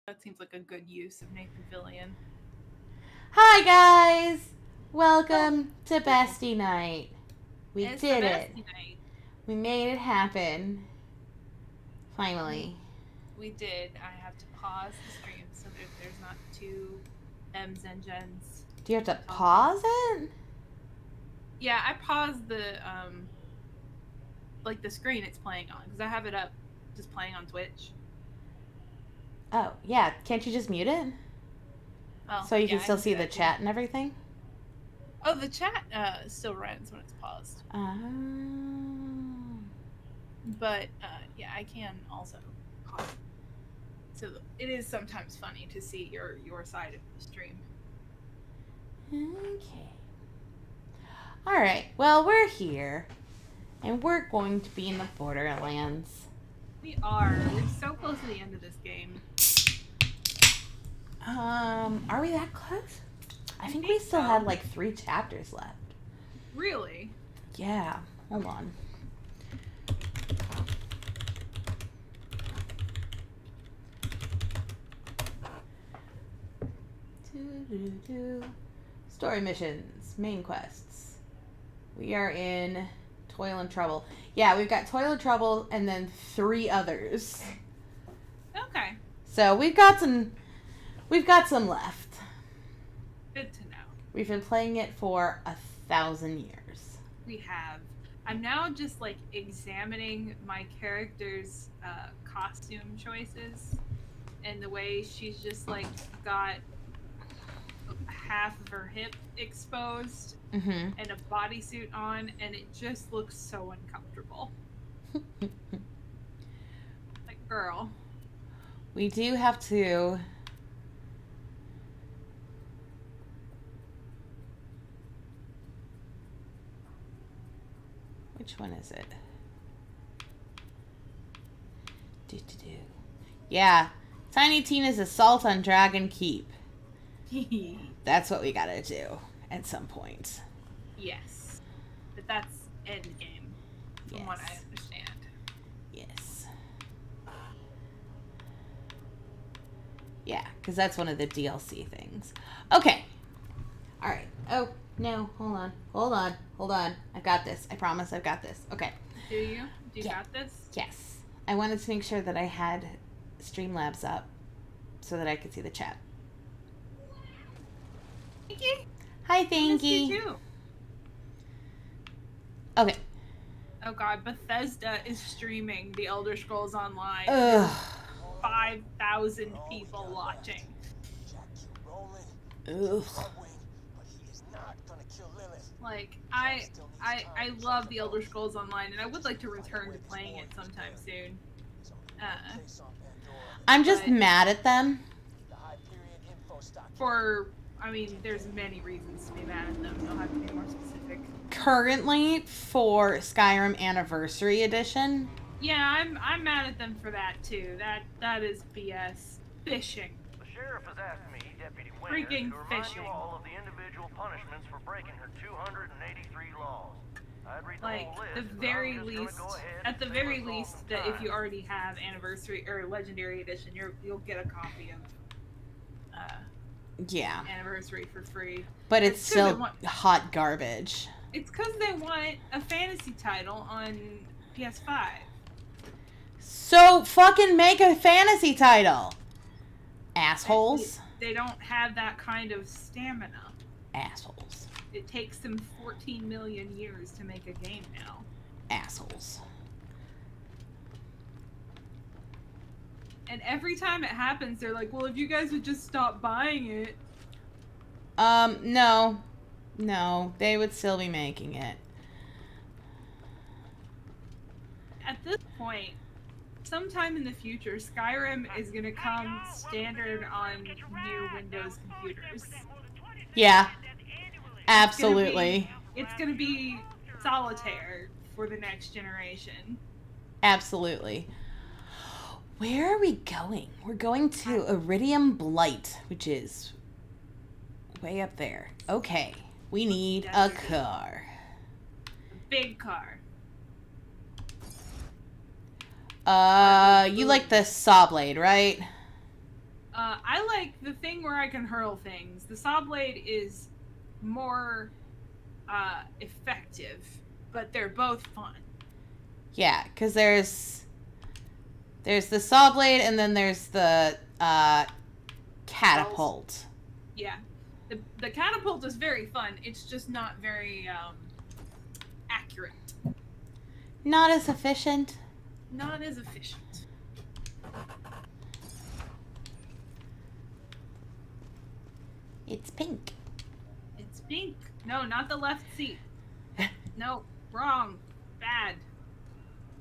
That seems like a good use of Nathan Fillion. Hi guys! Welcome to Bestie Night. We It's did the it. Bestie night. We made it happen. Finally. We did. I have to pause the stream so that there's not two M's and Jen's. Do you have to pause it? Yeah, I paused the the screen it's playing on because I have it up just playing on Twitch. Oh, yeah. Can't you just mute it? Oh, So you yeah, can still see the chat and everything? Oh, the chat still runs when it's paused. But yeah, I can also pause. So it is sometimes funny to see your side of the stream. Okay. Alright, well, we're here. And we're going to be in the Borderlands. We are. We're so close to the end of this game. Are we that close? I think we still had like 3 chapters left. Really? Yeah. Hold on. Story missions, main quests. We are in Toil and Trouble. Yeah, we've got Toil and Trouble and then 3 others. Okay. So we've got some left. Good to know. We've been playing it for 1,000 years. We have. I'm now just like examining my character's costume choices and the way she's just like got half of her hip exposed and a bodysuit on, and it just looks so uncomfortable. Like, girl. We do have to... Which one is it? Yeah. Tiny Tina's assault on Dragon Keep. That's what we gotta do at some point. Yes. But that's endgame, from what I understand. Yes. Yeah, because that's one of the DLC things. Okay. Alright. Oh, no. Hold on. I got this. I promise I've got this. Okay. Do you? Do you got this? Yes. I wanted to make sure that I had Streamlabs up so that I could see the chat. Thank you. Hi, thank you. Too. Okay. Oh god, Bethesda is streaming The Elder Scrolls Online. Ugh. 5,000 people watching. Ugh. Like, I love The Elder Scrolls Online, and I would like to return to playing it sometime soon. I'm just mad at them. I mean, there's many reasons to be mad at them. You'll have to be more specific. Currently, for Skyrim Anniversary Edition. Yeah, I'm mad at them for that too. That is BS. Fishing. The sheriff has asked me, Deputy Freaking to remind fishing. you all of the individual punishments for breaking her 283 laws. I'd read the Like, whole list, the but very I'm just gonna least, go ahead at the and very save us all least, some that if time. you already have Anniversary or Legendary Edition, you'll get a copy of Yeah. Anniversary for free. But it's still hot garbage. It's because they want a fantasy title on PS5. So fucking make a fantasy title. Assholes. They don't have that kind of stamina. Assholes. It takes them 14 million years to make a game now. Assholes. And every time it happens, they're like, well, if you guys would just stop buying it. No. No, they would still be making it. At this point, sometime in the future, Skyrim is going to come standard on new Windows computers. Yeah. Absolutely. It's going to be solitaire for the next generation. Absolutely. Where are we going? We're going to Iridium Blight, which is way up there. Okay. We need a car. Big car. You like the saw blade, right? I like the thing where I can hurl things. The saw blade is more effective, but they're both fun. Yeah, because there's the saw blade and then there's the catapult. Yeah. The catapult is very fun. It's just not very accurate. Not as efficient. Not as efficient. It's pink. It's pink. No, not the left seat. No, wrong. Bad.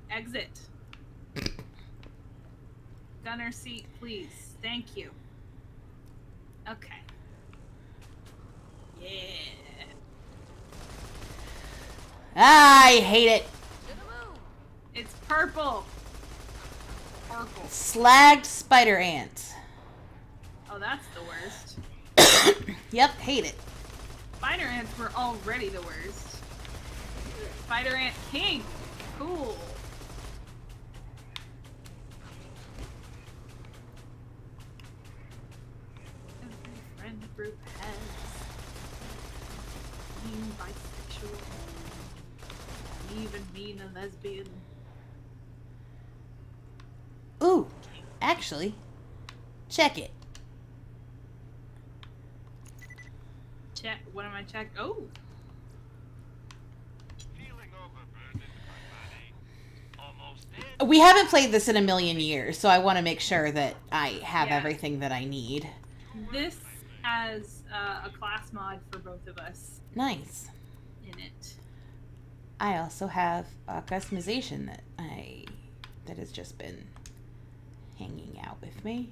Exit. Gunner seat, please. Thank you. Okay. Yeah. I hate it. It's purple. Purple. Slagged spider ant. Oh, that's the worst. Yep, hate it. Spider ants were already the worst. Spider ant king. Cool. Every friend group has being bisexual. Even being a lesbian. Ooh, actually, check it. Check. What am I check? Oh. Feeling overburdened, my buddy. Almost dead. We haven't played this in a million years, so I want to make sure that I have Yeah. everything that I need. This has a class mod for both of us Nice. in it. I also have a customization that has just been hanging out with me.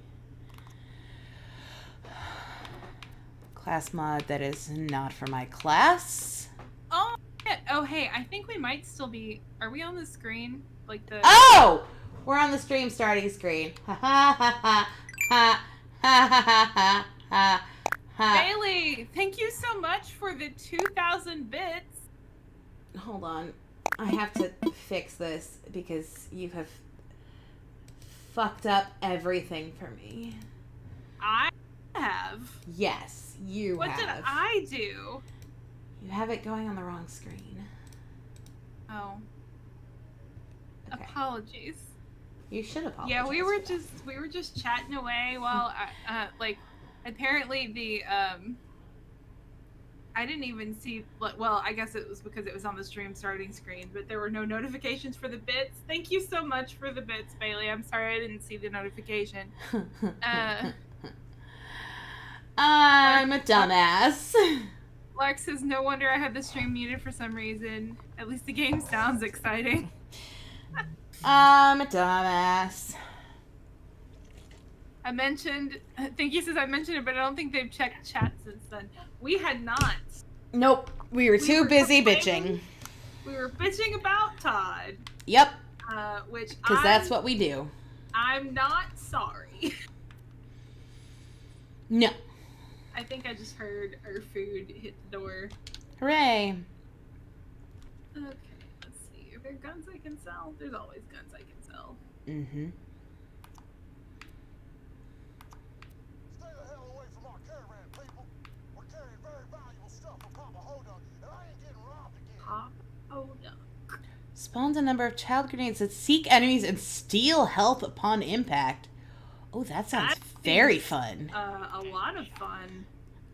Class mod that is not for my class. Oh, shit. Oh, hey, I think we might still be. Are we on the screen? Like the. Oh! We're on the stream starting screen. Ha ha ha ha ha ha ha ha ha ha. Bailey, thank you so much for the 2,000 bits. Hold on. I have to fix this because you have fucked up everything for me. I have. Yes, you What have. did I do? You have it going on the wrong screen. Oh. Okay. Apologies. You should apologize. Yeah, we for that. were just chatting away while like apparently the I didn't even see. Well, I guess it was because it was on the stream starting screen, but there were no notifications for the bits. Thank you so much for the bits, Bailey. I'm sorry I didn't see the notification. I'm a dumbass. Lark says, "No wonder I had the stream muted for some reason. At least the game sounds exciting." I'm a dumbass. I mentioned. Thank you says I mentioned it, but I don't think they've checked chat since then. We had not. Nope. We were too busy complaining. bitching. We were bitching about Todd. Yep. Which Because that's what we do. I'm not sorry. No. I think I just heard our food hit the door. Hooray. Okay, let's see. Are there guns I can sell? There's always guns I can sell. Mm-hmm. Stay the hell away from our caravan, people. We're carrying very valuable stuff for Papa Hodunk, and I ain't getting robbed again. Pop. Oh no. Spawns a number of child grenades that seek enemies and steal health upon impact. Oh, that sounds That very seems, fun. A lot of fun.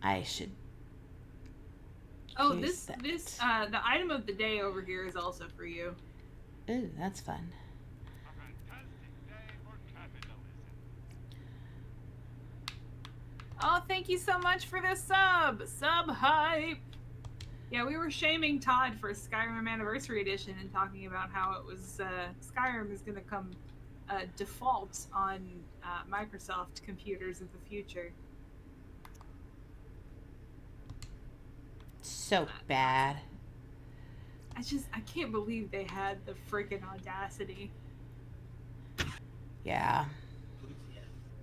I should. Oh, use this that. the item of the day over here is also for you. Ooh, that's fun. A fantastic day for capitalism. Oh, thank you so much for the sub. Sub hype. Yeah, we were shaming Todd for Skyrim Anniversary Edition and talking about how it was Skyrim is going to come default on Microsoft computers of the future. So bad. I can't believe they had the freaking audacity. Yeah.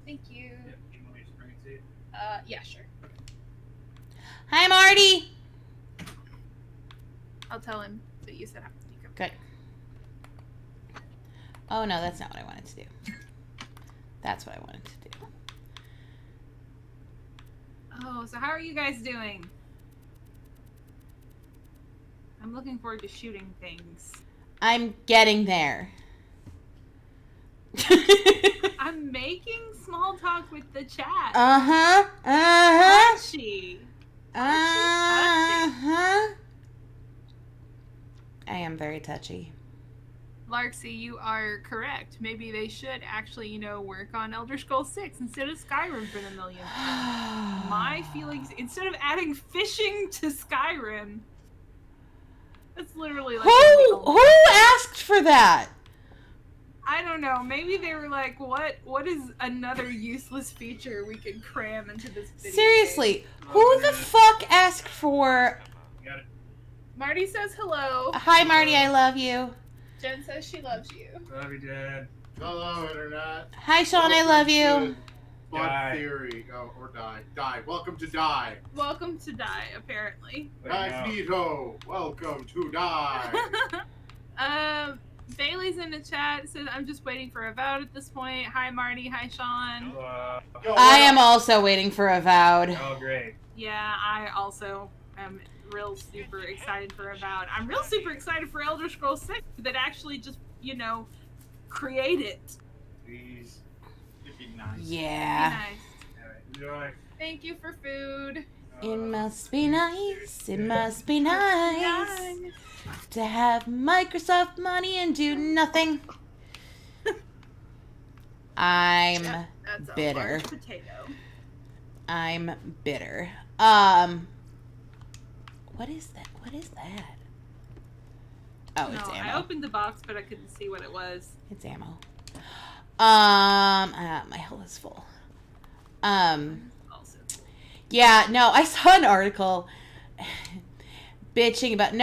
Thank you. Yeah, sure. Hi, Marty. I'll tell him that you said you come. Good. Oh, no, that's not what I wanted to do. That's what I wanted to do. So how are you guys doing? I'm looking forward to shooting things. I'm getting there. I'm making small talk with the chat. Uh-huh. Uh-huh. Touchy. Uh-huh. I am very touchy. Larksy, you are correct. Maybe they should actually, work on Elder Scrolls 6 instead of Skyrim for the millionth time. My feelings, instead of adding fishing to Skyrim, that's literally like... Who asked for that? I don't know. Maybe they were like, what is another useless feature we could cram into this video Seriously, game? who the fuck asked for... Got it. Marty says hello. Hi, Marty, I love you. Jen says she loves you. Love you, Dad. Hello, Internet. Hi, Sean, I love you. Bug Die. Theory. Oh, or die. Die. Welcome to Die. Welcome to Die, apparently. Wait, no. Magneto. Welcome to Die. Bailey's in the chat, says I'm just waiting for Avowed at this point. Hi Marty, hi Sean. Yo, I am also waiting for Avowed. Oh, great. Yeah, I also am real super excited for Avowed. I'm real super excited for Elder Scrolls 6 that actually just, create it. Please. It'd be nice. Yeah. Nice. Alright, enjoy. Thank you for food. It must be nice, it must be nice to have Microsoft money and do nothing. I'm That's a bitter. large potato. I'm bitter. What is that? What is that? Oh, it's No, I ammo. opened the box, but I couldn't see what it was. It's ammo. My health is full. Also. Yeah, no, I saw an article bitching about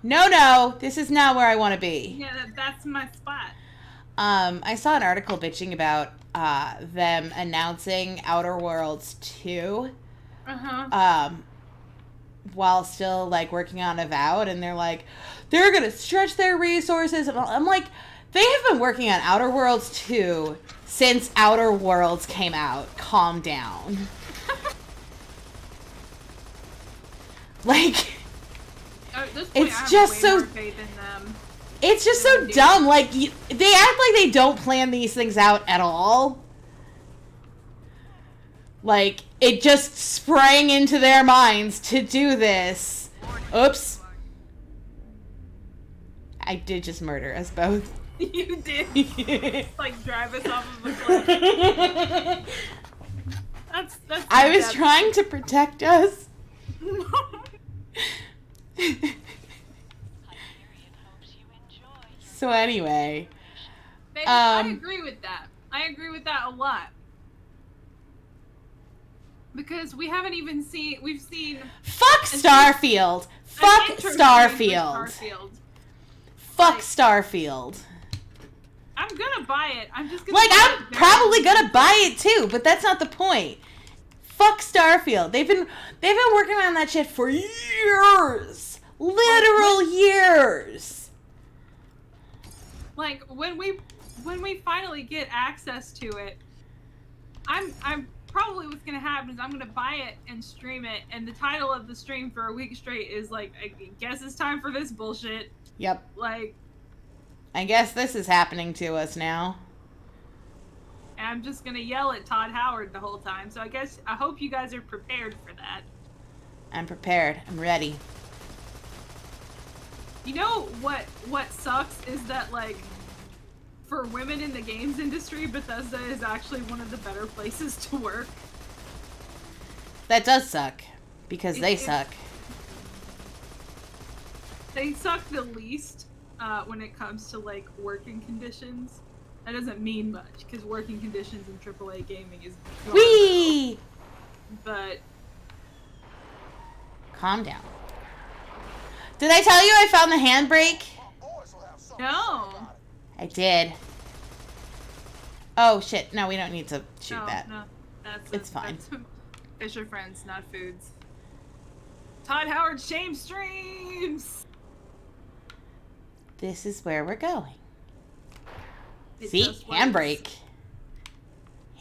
no, this is not where I want to be. Yeah, that's my spot. I saw an article bitching about them announcing Outer Worlds 2 Uh-huh. while still like working on Avowed, and they're like, they're gonna stretch their resources, and I'm like, they have been working on Outer Worlds 2 since Outer Worlds came out. Calm down. Like, At this point, It's I have just way so- more faith in them. it's just so dumb. Like, they act like they don't plan these things out at all. Like, it just sprang into their minds to do this. Oops. I did just murder us both. You did. Like, drive us off of a cliff. That's I was trying to protect us. So anyway, Baby, I Um, agree with that. I agree with that a lot. Because we haven't even seen... We've seen... fuck Starfield. an Fuck intro Starfield. series with Starfield. Fuck Like- Starfield. I'm gonna buy it. I'm just gonna Like, buy I'm it very- probably gonna buy it too, but that's not the point. Fuck Starfield. They've been working on that shit for years. Literal years. Like, when we finally get access to it, I'm probably what's gonna happen is I'm gonna buy it and stream it, and the title of the stream for a week straight is like, I guess it's time for this bullshit. Yep. Like, I guess this is happening to us now. and I'm just gonna yell at Todd Howard the whole time. So I hope you guys are prepared for that. I'm prepared. I'm ready. You know what sucks is that, like, for women in the games industry, Bethesda is actually one of the better places to work. That does suck. Because they It- suck. They suck the least when it comes to, like, working conditions. That doesn't mean much, because working conditions in AAA gaming is garbage. Whee! But Calm down. Did I tell you I found the handbrake? My boys will have something no. to say about it. I did. Oh shit, no, we don't need to shoot No, that. no. That's It's fine. That's Fisher Friends, not foods. Todd Howard shame streams! This is where we're going. It See? just works. Handbrake.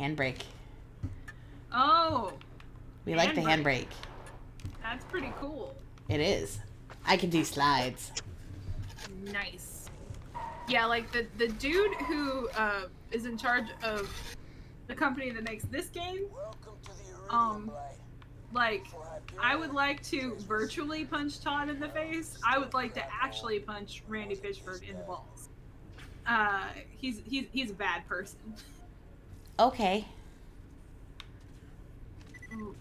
Handbrake. Oh. We like the Handbrake. handbrake. That's pretty cool. It is. I can do slides. Nice. Yeah, like the dude who is in charge of the company that makes this game, Welcome to the Iridium Blade. like, I would like to virtually punch Todd in the face. I would like to actually punch Randy Pitchford in the balls. He's a bad person. Okay. Ooh.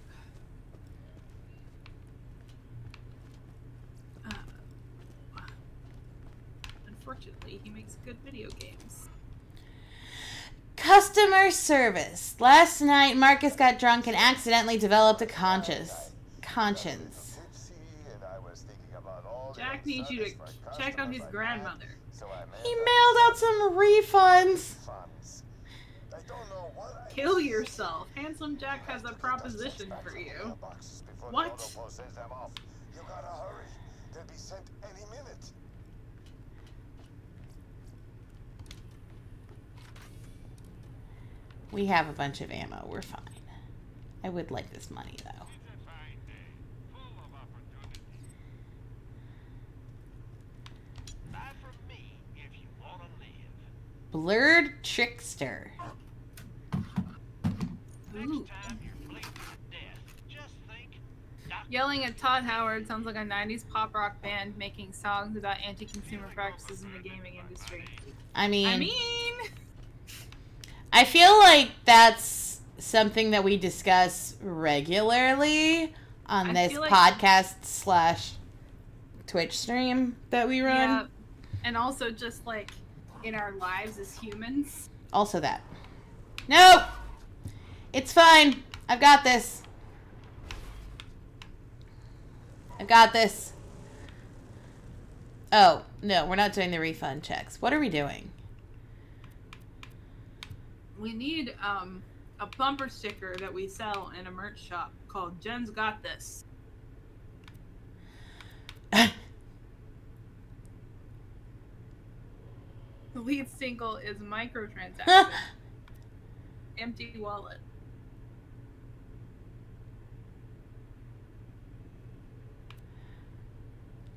Unfortunately, he makes good video games. Customer service. Last night, Marcus got drunk and accidentally developed a conscience. Jack needs you to check on his grandmother. He mailed out some refunds. Kill yourself. Handsome Jack has a proposition for you. What? You gotta hurry. They'll be sent any minute. We have a bunch of ammo. We're fine. I would like this money, though. Blurred Trickster. Ooh. Yelling at Todd Howard sounds like a 90s pop rock band making songs about anti-consumer practices in the gaming industry. I mean, I I feel like that's something that we discuss regularly on this feel like- podcast / Twitch stream that we run. Yeah, and also just like in our lives as humans. Also that. No! It's fine. I've got this. I've got this. Oh, no, we're not doing the refund checks. What are we doing? We need a bumper sticker that we sell in a merch shop called Jen's Got This. The lead single is Microtransaction. Empty Wallet.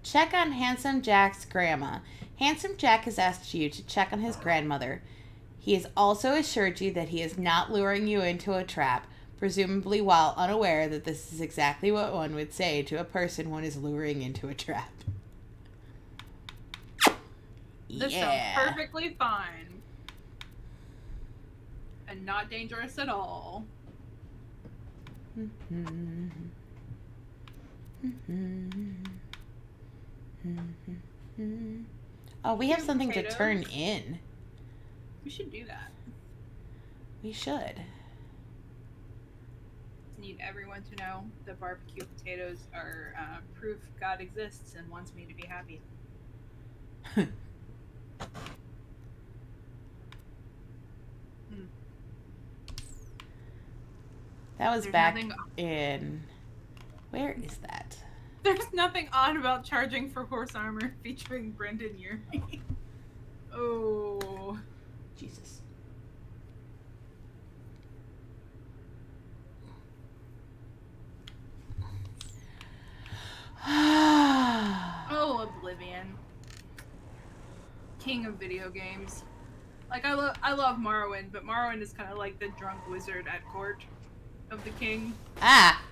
Check on Handsome Jack's grandma. Handsome Jack has asked you to check on his grandmother. He has also assured you that he is not luring you into a trap, presumably while unaware that this is exactly what one would say to a person one is luring into a trap. This sounds perfectly fine. And not dangerous at all. Oh, we have something to Potatoes. turn in. We should do that. We should. Need everyone to know that barbecue potatoes are proof God exists and wants me to be happy. That was There's back nothing- in... Where is that? There's nothing odd about charging for horse armor featuring Brendan Urie. Oh. Jesus. Oh, Oblivion. King of video games. Like, I love Morrowind, but Morrowind is kind of like the drunk wizard at court of the king. Ah!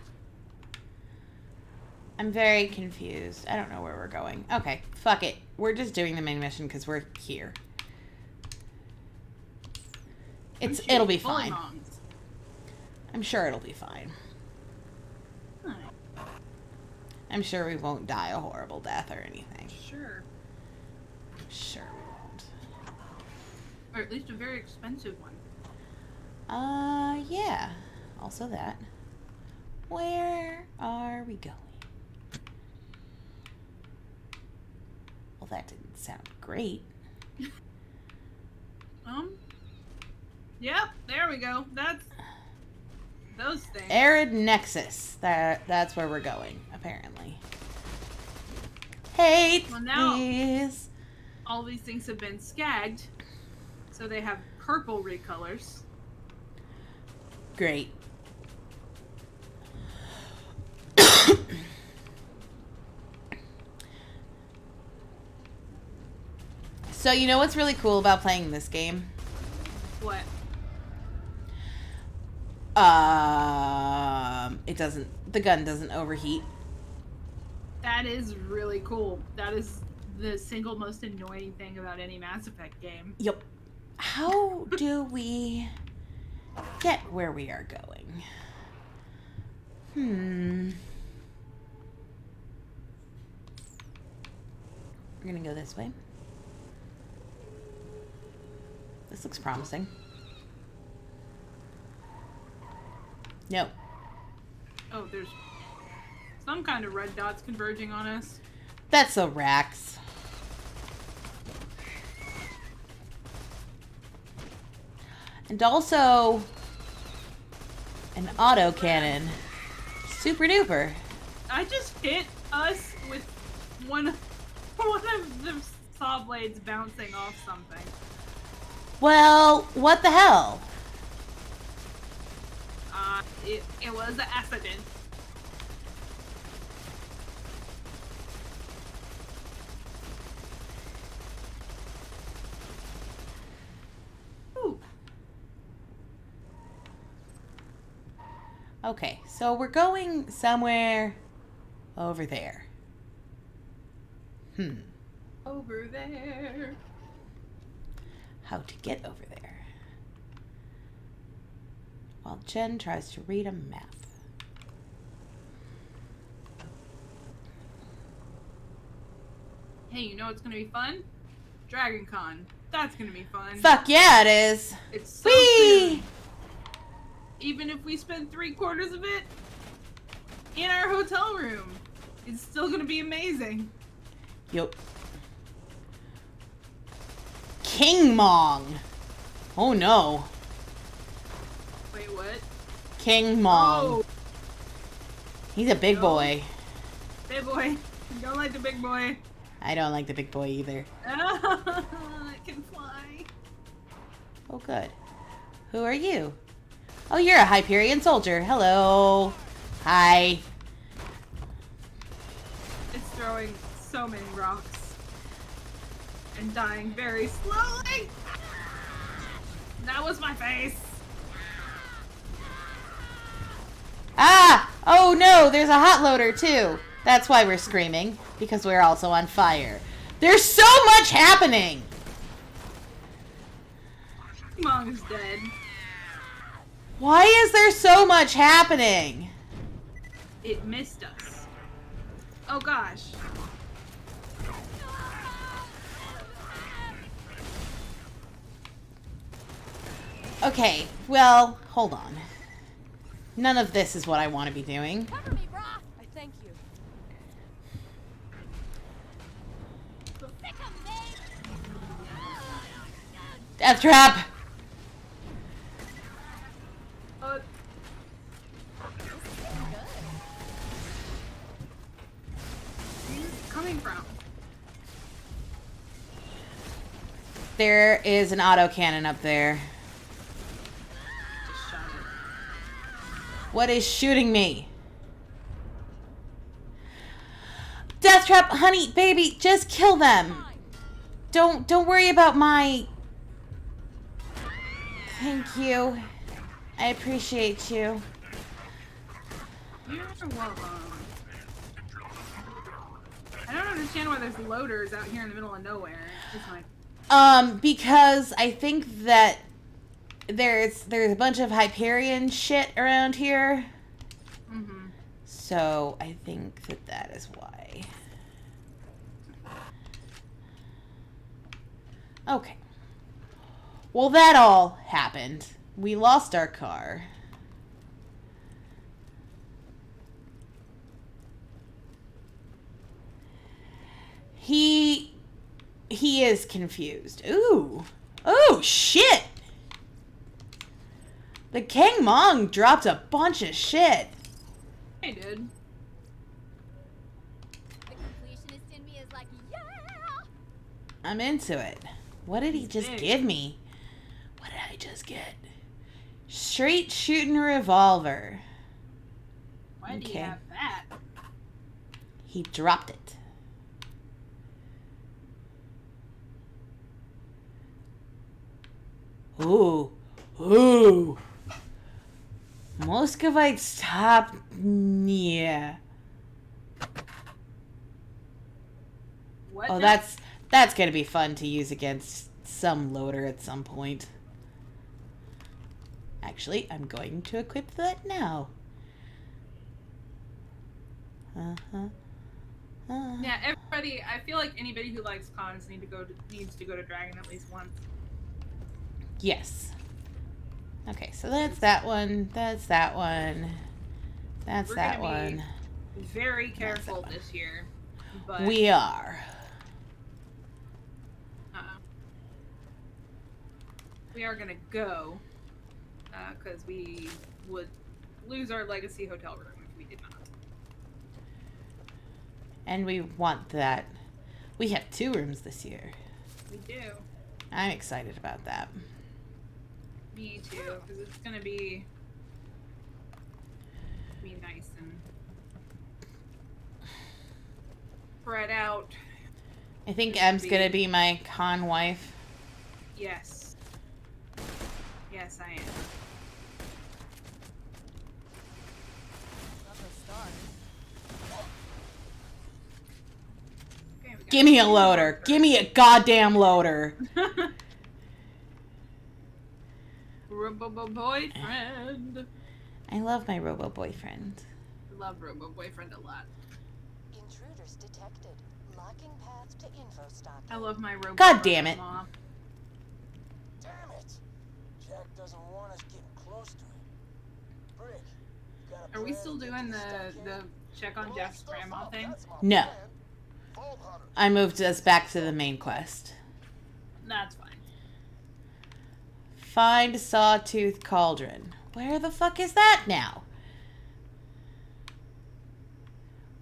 I'm very confused. I don't know where we're going. Okay, fuck it. We're just doing the main mission because we're here. It'll be fine. Bullymongs. I'm sure it'll be fine. Alright. I'm sure we won't die a horrible death or anything. Sure. Sure we won't. Or at least a very expensive one. Yeah. Also that. Where are we going? Well, that didn't sound great. Yep, there we go. That's those things. Arid Nexus. That's where we're going, apparently. Hate Well, now- these. All these things have been skagged, so they have purple recolors. Great. So you know what's really cool about playing this game? What? The gun doesn't overheat. That is really cool. That is the single most annoying thing about any Mass Effect game. Yep. How do we get where we are going? We're gonna go this way. This looks promising. No. Oh, there's some kind of red dots converging on us. That's a Rax. And also an autocannon. Super duper. I just hit us with one of the saw blades bouncing off something. Well, what the hell? It was an accident. Ooh. Okay, so we're going somewhere over there. Over there. How to get over there? While Jen tries to read a map. Hey, you know what's gonna be fun? Dragon Con. That's gonna be fun. Fuck yeah, it is. It's so Whee! soon. Even if we spend 3/4 of it in our hotel room, it's still gonna be amazing. Yup. King Mong. Oh no. Wait, what? King Mong. Oh, He's a big No. boy. big boy. Don't like the big boy. I don't like the big boy either. It can fly. Oh, good. Who are you? Oh, you're a Hyperion soldier. Hello. Hi. It's throwing so many rocks and dying very slowly. That was my face. Ah! Oh no, there's a hot loader too. That's why we're screaming. Because we're also on fire. There's so much happening! Mom is dead. Why is there so much happening? It missed us. Oh gosh. Okay, well, hold on. None of this is what I want to be doing. Cover me, brah! I thank you. Death trap! Where's it coming from? There is an autocannon up there. Just shot it. What is shooting me? Death trap, honey, baby, just kill them. Don't worry about my... Thank you. I appreciate you. You're welcome. I don't understand why there's loaders out here in the middle of nowhere. It's like, Because I think that there's a bunch of Hyperion shit around here. mm-hmm. So I think that is why. Okay. Well, that all happened. We lost our car. He is confused. Ooh. Oh, shit. The King Mong dropped a bunch of shit. Hey, dude. The completionist in me is like, yeah! I'm into it. What did he He's just big. give me? What did I just get? Straight shooting revolver. Why do Okay. you have that? He dropped it. Ooh. Ooh. Moscovites top. Yeah. What? Oh, now? that's gonna be fun to use against some loader at some point. Actually, I'm going to equip that now. Yeah, everybody. I feel like anybody who likes cons needs to go to Dragon at least once. Yes. Okay, so that's that one. That's that one. That's We're that gonna be one. very that careful one. this year, but We are. we are gonna go because we would lose our legacy hotel room if we did not. And we want that. We have 2 rooms this year. We do. I'm excited about that. Me too, because it's gonna be nice and spread out. I think It's Em's be- gonna be my con wife. Yes. Yes, I am. Love those stars. Okay, we got Give me a 2 loader. markers. Give me a goddamn loader. Robo-boyfriend. I love my robo boyfriend. Love Robo-boyfriend a lot. Intruders detected. Locking path to info stock. I love my Robo. God damn it. Mom. Damn it! Jack doesn't want us getting close to him. Brick, you got a Are we plan still to get doing to the stockade? check on Blow Jeff's stuff grandma up, thing? that's my No. plan. Vault hunter. I moved us back to the main quest. That's fine. Find Sawtooth Cauldron. Where the fuck is that now?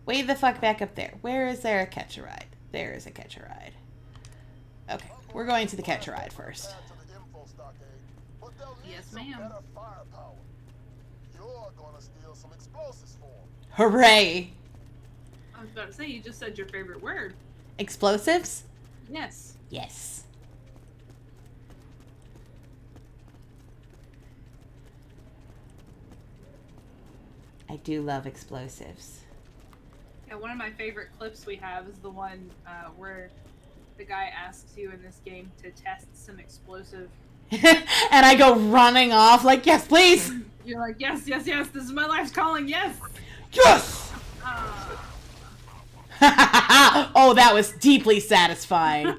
Way the fuck back up there. Where is there a catch-a-ride? There is a catch-a-ride. Okay, we're going to the catch-a-ride first. Path to the info stockade, but they'll need Yes, some ma'am. better firepower. You're gonna steal some explosives for 'em. Hooray! I was about to say, you just said your favorite word. Explosives? Yes. Yes. I do love explosives. Yeah, one of my favorite clips we have is the one where the guy asks you in this game to test some explosive. And I go running off like, yes, please! You're like, yes, yes, yes, this is my life's calling, yes! Yes! Oh, that was deeply satisfying.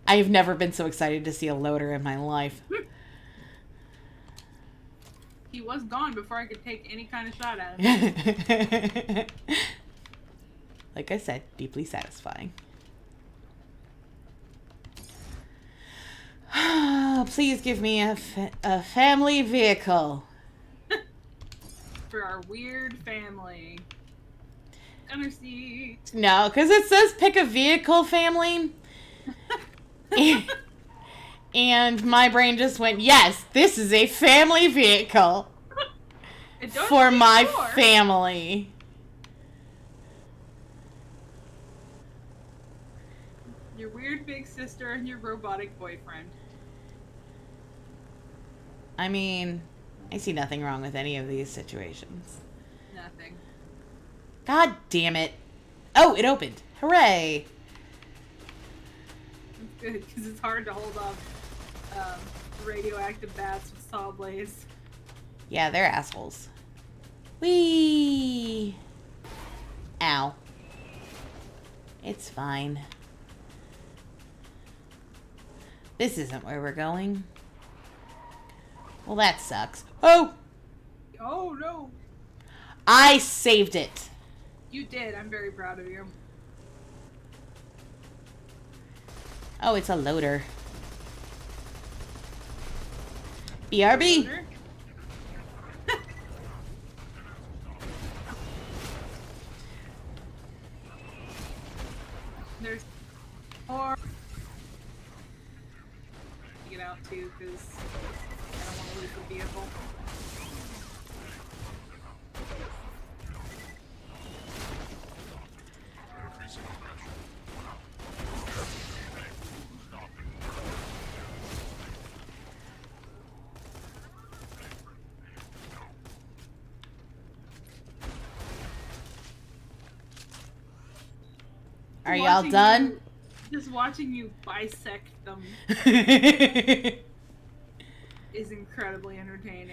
I've never been so excited to see a loader in my life. He was gone before I could take any kind of shot at him. Like I said, deeply satisfying. Please give me a family vehicle. For our weird family. Gunner seat. No, because it says pick a vehicle, family. And my brain just went, yes, this is a family vehicle It don't for say my for. family. Your weird big sister and your robotic boyfriend. I mean, I see nothing wrong with any of these situations. Nothing. God damn it. Oh, it opened. Hooray. It's good, because it's hard to hold off radioactive bats with saw blades. Yeah, they're assholes. Whee! Ow. It's fine. This isn't where we're going. Well, that sucks. Oh! Oh no! I saved it. You did. I'm very proud of you. Oh, it's a loader. BRB! Loader? There's more. Get out too, because I don't want to lose the vehicle. Are y'all watching done? Just watching you bisect them is incredibly entertaining.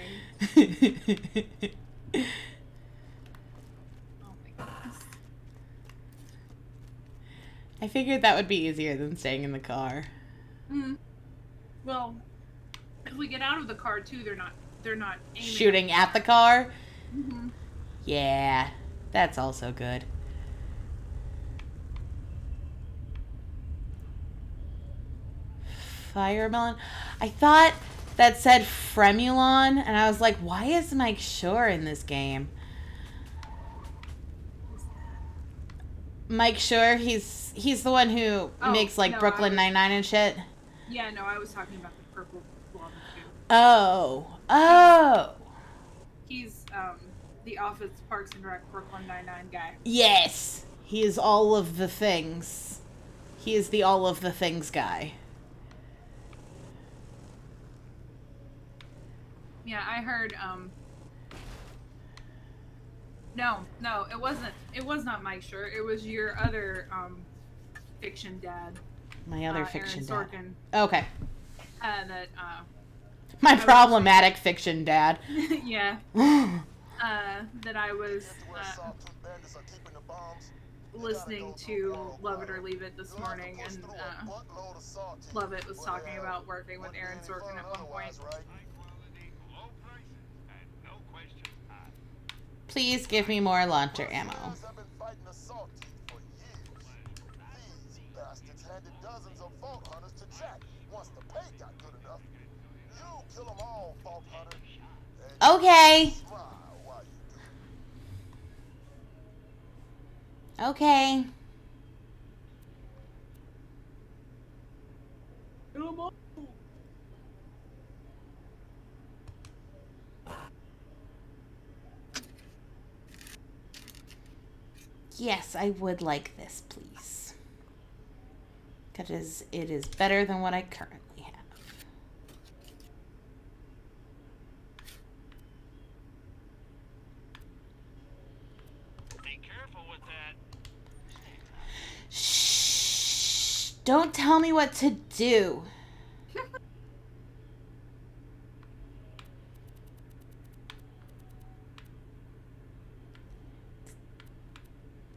Oh my goodness. I figured that would be easier than staying in the car. Well, if we get out of the car too, they're not aiming Shooting at the car? Mm-hmm. Yeah, that's also good. Firemelon? I thought that said Fremulon, and I was like, why is Mike Shore in this game? Mike Shore, he's the one who makes like no, Brooklyn Nine-Nine and shit. Yeah, no, I was talking about the purple blob too. Oh. He's the Office Parks and Rec Brooklyn Nine-Nine guy. Yes. He is all of the things. He is the all of the things guy. Yeah, I heard No, it wasn't. It was not Mike Schur. It was your other fiction dad. My other fiction Aaron dad. Sorkin. Okay. That My problematic fiction dad. yeah. That I was listening to Love It or Leave It this morning, and Love It was talking about working with Aaron Sorkin at one point. Please give me more launcher ammo. I've been fighting assault teeth for years. These bastards handed dozens of vault hunters to Jack once the pay got good enough. You kill them all, vault hunter. Okay. Smile while you do it. Okay. Yes, I would like this, please. Because it is better than what I currently have. Be careful with that. Shh! Don't tell me what to do.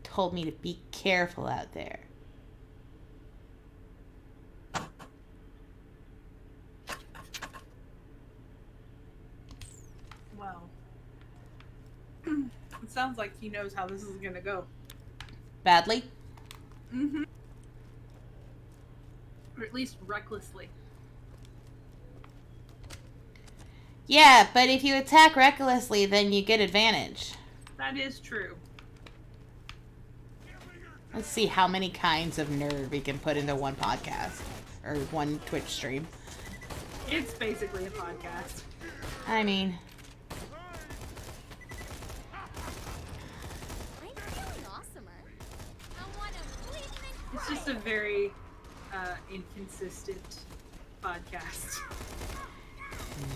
Told me to be careful out there. Well, it sounds like he knows how this is gonna go. Badly? Mm-hmm. Or at least recklessly. Yeah, but if you attack recklessly, then you get advantage. That is true. Let's see how many kinds of nerd we can put into one podcast. Or one Twitch stream. It's basically a podcast. I mean... I'm feeling awesomer. I want to bleed and It's just a very inconsistent podcast.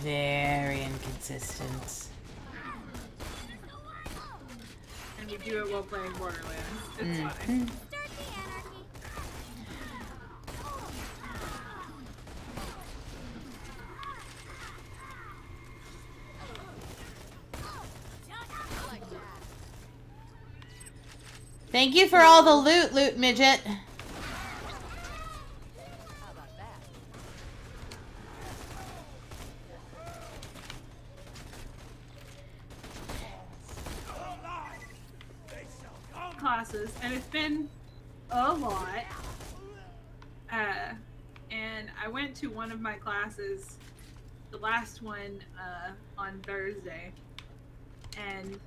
Very inconsistent. And we do it while playing Borderlands. It's fine. start the anarchy. Like that. Thank you for all the loot, midget. How about that? Classes, and it's been a lot. And I went to one of my classes, the last one on Thursday, and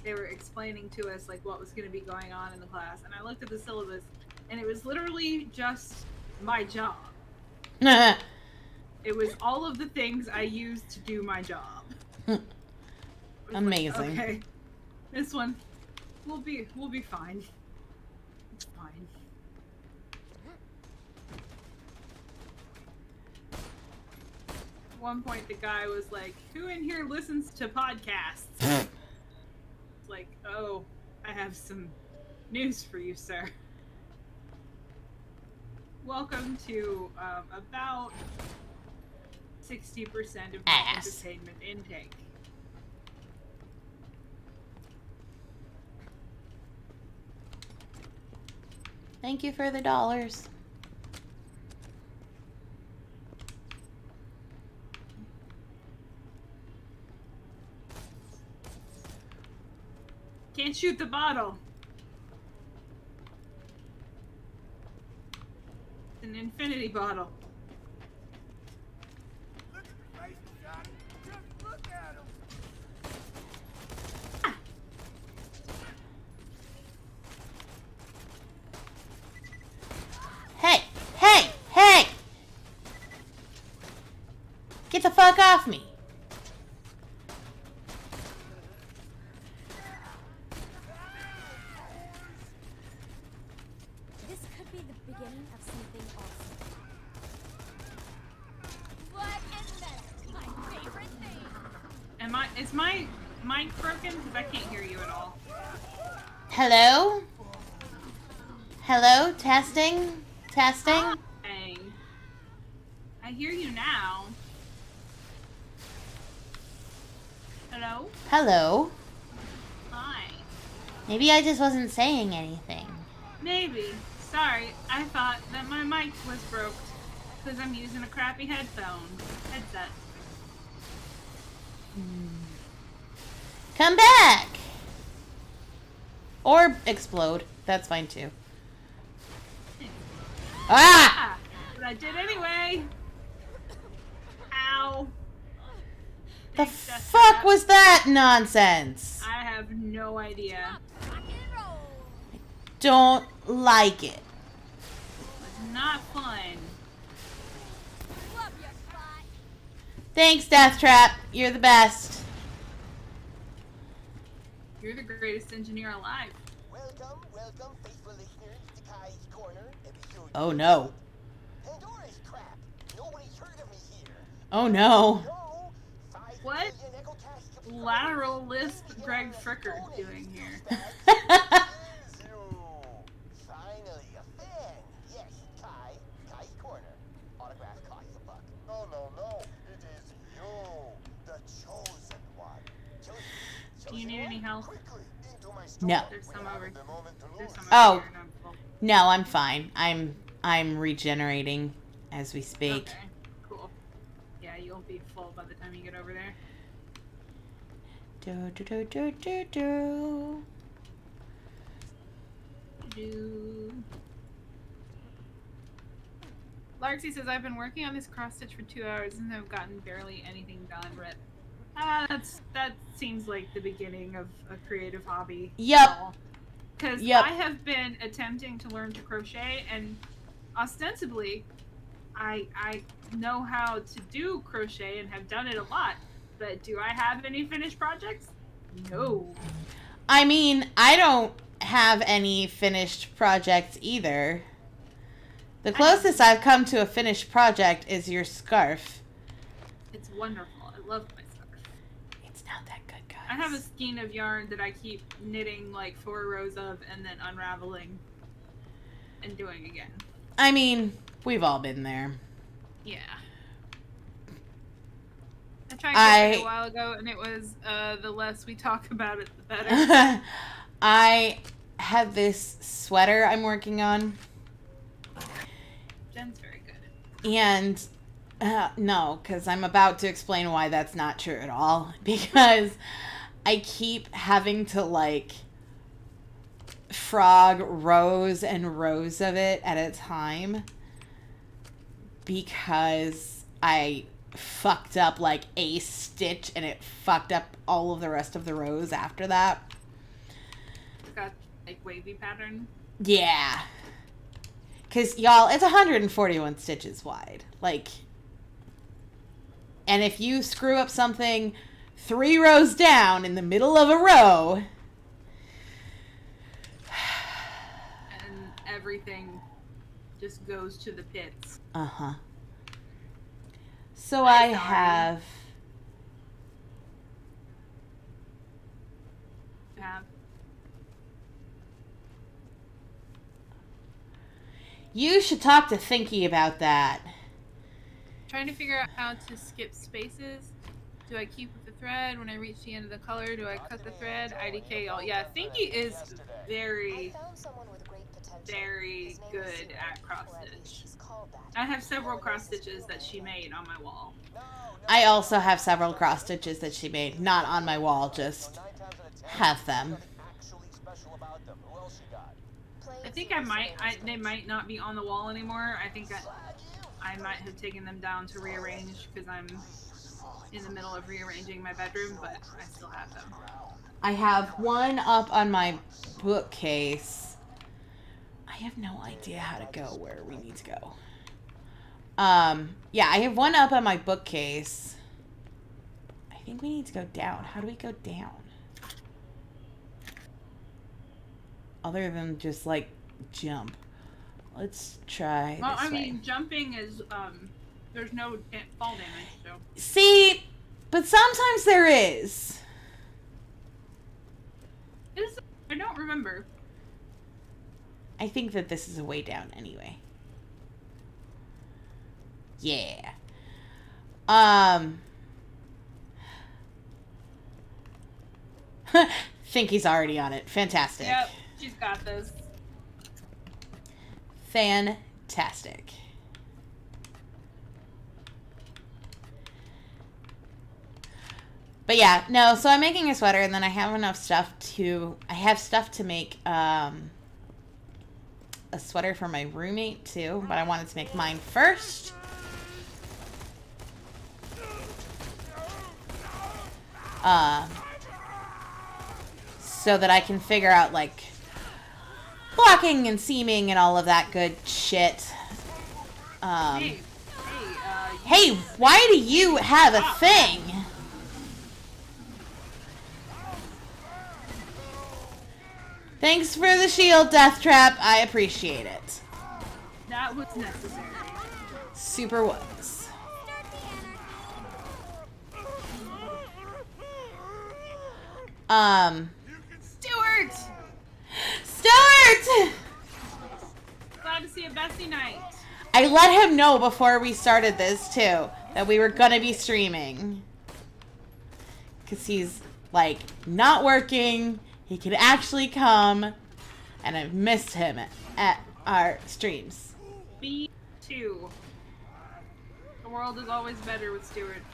they were explaining to us like what was going to be going on in the class, and I looked at the syllabus, and it was literally just my job. Amazing. It was all of the things I used to do my job. It was like, okay, this one we'll be fine. It's fine. At one point, the guy was like, "Who in here listens to podcasts?" It's like, "Oh, I have some news for you, sir." welcome to about 60% of my Ass. entertainment intake. Thank you for the dollars. Can't shoot the bottle. It's an infinity bottle. Look at the face, Johnny. Just look at him. Hey! Hey! Hey! Get the fuck off me! This could be the beginning of something awesome. What is this? My favorite thing. Is my mic broken? Because I can't hear you at all. Hello? Hello? Testing? Testing? Dang. I hear you now. Hello? Hello? Hi. Maybe I just wasn't saying anything. Maybe. Sorry, I thought that my mic was broke because I'm using a crappy headset. Come back! Or explode. That's fine too. Ah! But I did anyway. Ow. The Thanks, Death fuck Trap. was that nonsense? I have no idea. Rock and roll. Don't like it. It's not fun. Love your spot. Thanks, Death Trap. You're the best. You're the greatest engineer alive. Welcome, faithful listeners to Kai's Corner, episode Oh no. Pandora's Crap. Nobody's heard of me here. Oh no. No, 5 What million Ecotast subscribers. lateral lisp Greg Fricker doing here? Is you. Finally, a fan. Yes, Kai's Corner. Autograph costs $1. No. It is you, the chosen one. Do you need any help? Quickly into my store. No. There's We some haven't over. a moment to There's lose. some Oh. over here. And I'm full. No, I'm fine. I'm regenerating as we speak. Okay. Cool. Yeah, you'll be full by the time you get over there. Do do do do do do. Larksy says, I've been working on this cross stitch for 2 hours and have gotten barely anything done. Rip. That seems like the beginning of a creative hobby. Yep. Because Yep. I have been attempting to learn to crochet, and ostensibly, I know how to do crochet and have done it a lot. But do I have any finished projects? No. I mean, I don't have any finished projects either. The closest I've come to a finished project is your scarf. It's wonderful. I love my scarf. It's not that good, guys. I have a skein of yarn that I keep knitting like 4 rows of and then unraveling and doing again. I mean, we've all been there. Yeah. I tried crochet a while ago and it was the less we talk about it, the better. I have this sweater I'm working on. Jen's very good. And no, because I'm about to explain why that's not true at all. Because I keep having to like frog rows and rows of it at a time. Because I fucked up like a stitch and it fucked up all of the rest of the rows after that. It's got like wavy pattern. Yeah. Because, y'all, it's 141 stitches wide. Like, and if you screw up something 3 rows down in the middle of a row. And everything just goes to the pits. Uh-huh. So I have... You should talk to Thinky about that. Trying to figure out how to skip spaces. Do I keep with the thread? When I reach the end of the color, do I cut the thread? IDK all. Yeah, Thinky is very, very good at cross stitch. I have several cross stitches that she made on my wall. I also have several cross stitches that she made. Not on my wall, just have them. I think they might not be on the wall anymore. I think I might have taken them down to rearrange because I'm in the middle of rearranging my bedroom, but I still have them. I have one up on my bookcase. I have no idea how to go where we need to go. Yeah, I have one up on my bookcase. I think we need to go down. How do we go down? Other than just, like, jump. Let's try Well, this I mean, way. jumping is, there's no fall damage, so. See, but sometimes there is. I don't remember. I think that this is a way down anyway. Yeah. Think he's already on it. Fantastic. Yep, she's got this. Fantastic. But yeah, no, so I'm making a sweater and then I have enough stuff to make a sweater for my roommate too, but I wanted to make mine first. So that I can figure out like blocking and seaming and all of that good shit. Hey, why do you have a thing? Thanks for the shield, Death Trap. I appreciate it. That was necessary. Super was. Stuart! Stuart! Glad to see a Bestie night. I let him know before we started this, too, that we were gonna be streaming. Because he's, like, not working. He could actually come. And I've missed him at our streams. Me too. The world is always better with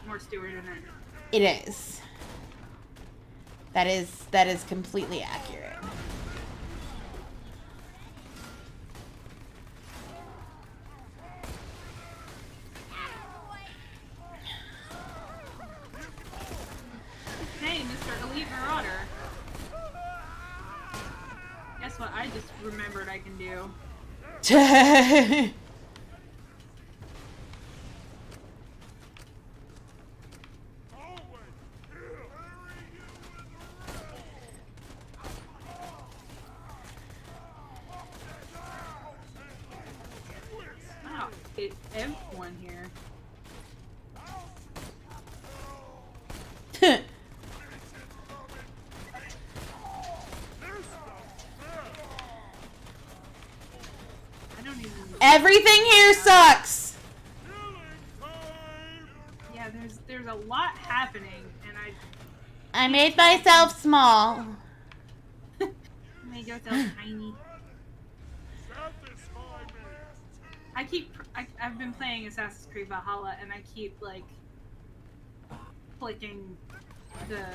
more Stuart in it. It is. That is completely accurate. Hey, Mr. Elite Marauder. Guess what I just remembered I can do? Wow, it's everyone here. Everything here sucks. Yeah, there's a lot happening, and I made myself small. made yourself tiny. I've been playing Assassin's Creed Valhalla, and I keep like clicking the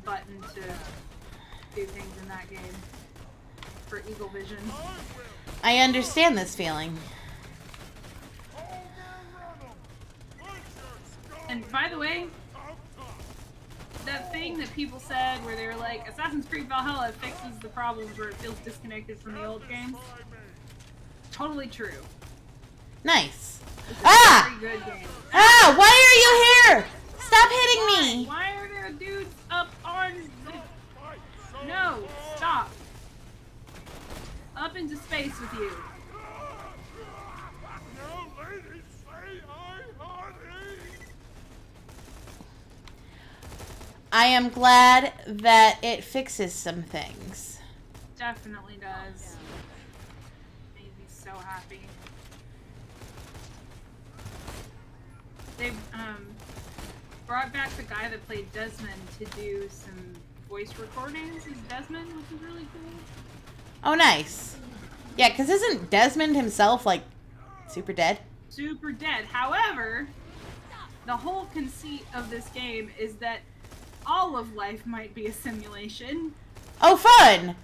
button to do things in that game for Eagle Vision. I understand this feeling. And by the way, that thing that people said where they were like, Assassin's Creed Valhalla fixes the problems where it feels disconnected from the old games. Totally true. Nice. It's a Ah! very good game. Ah! Why are you here? Stop hitting me! Why are there dudes up on the... No! Stop! Up into space with you. I am glad that it fixes some things. Definitely does. Made me so happy. They've brought back the guy that played Desmond to do some voice recordings as Desmond, which is really cool. Oh, nice. Yeah, because isn't Desmond himself, like, super dead? Super dead. However, the whole conceit of this game is that all of life might be a simulation. Oh, fun!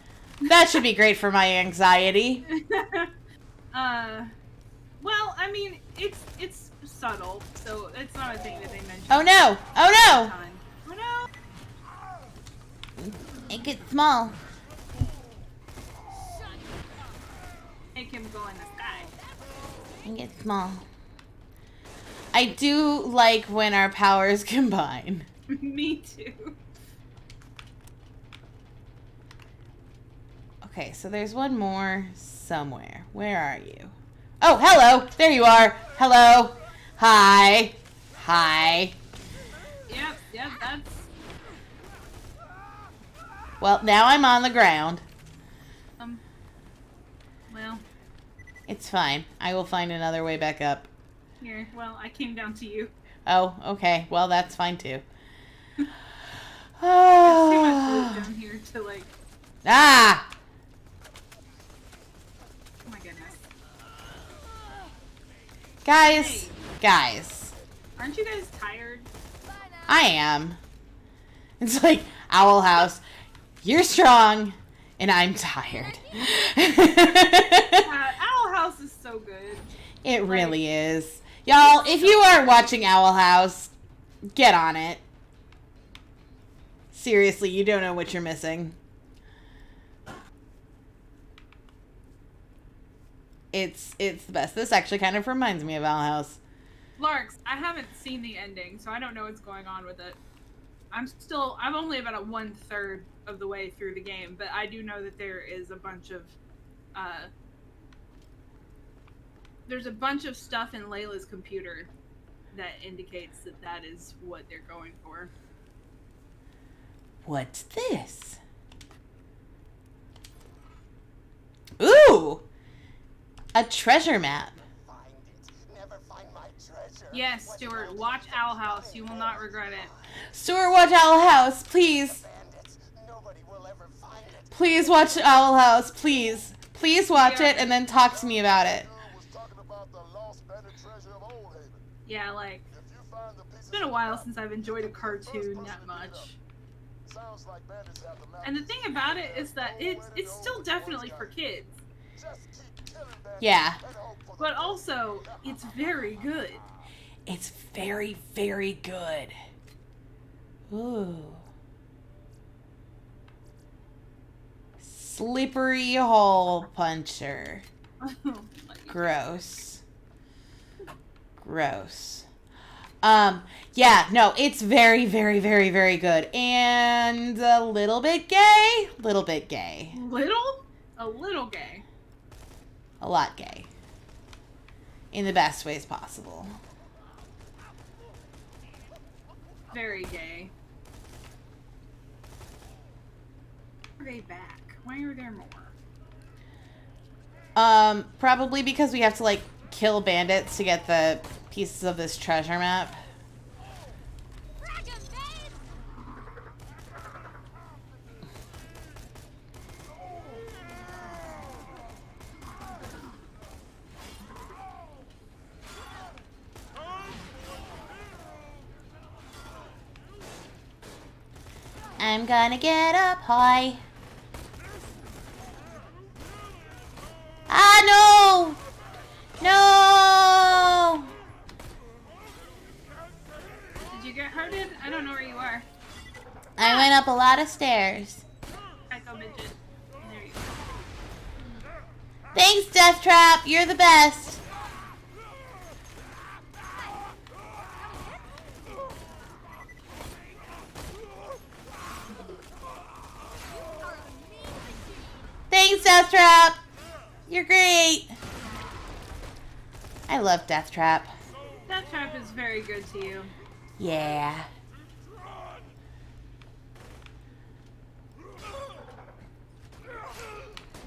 That should be great for my anxiety. Well, I mean, it's subtle, so it's not a thing that they mention. Oh no! Oh no! Oh no! It gets small. Make him go in the sky. It gets small. I do like when our powers combine. Me too. Okay, so there's one more somewhere. Where are you? Oh, hello! There you are! Hello! Hi! Hi! Yep, that's... Well, now I'm on the ground. Well... It's fine. I will find another way back up. Here, well, I came down to you. Oh, okay. Well, that's fine too. There's too much loot down here to, like... Ah! Oh my goodness. Guys! Hey. Guys. Aren't you guys tired? I am. It's like, Owl House, you're strong, and I'm tired. Owl House is so good. It really is. Y'all, if you are watching Owl House, get on it. Seriously, you don't know what you're missing. It's the best. This actually kind of reminds me of Owl House. Larks, I haven't seen the ending, so I don't know what's going on with it. I'm only about 1/3 of the way through the game, but I do know that there is a bunch of, there's a bunch of stuff in Layla's computer that indicates that that is what they're going for. What's this? Ooh! A treasure map. Find it. Never find my treasure. Yes, Stuart, watch Owl House. You will not regret it. Stuart, watch Owl House, please. Bandits. Nobody will ever find it. Please watch Owl House, please. Please watch it and then talk to me about it. Was talking about the lost bandit treasure of Old Haven. Yeah, like, If you find the it's been a while since I've enjoyed a cartoon that much. Sounds like bandits have the map. And the thing about it is that it's still definitely for kids. Just keep killing bandits Yeah. and hope for the But also, it's very good. It's very, very good. Ooh. Slippery hole puncher. Gross. Gross. Yeah, no, it's very, very, very, very good. And a little bit gay. Little bit gay. Little? A little gay. A lot gay. In the best ways possible. Very gay. Are they back? Why are there more? Probably because we have to, like, kill bandits to get the pieces of this treasure map. I'm gonna get up high. Ah, no! No! Did you get hurted? I don't know where you are. I went up a lot of stairs. Echo midget. There you go. Thanks, Death Trap. You're the best. Thanks, Death Trap. You're great. I love Death Trap. That trap is very good to you. Yeah.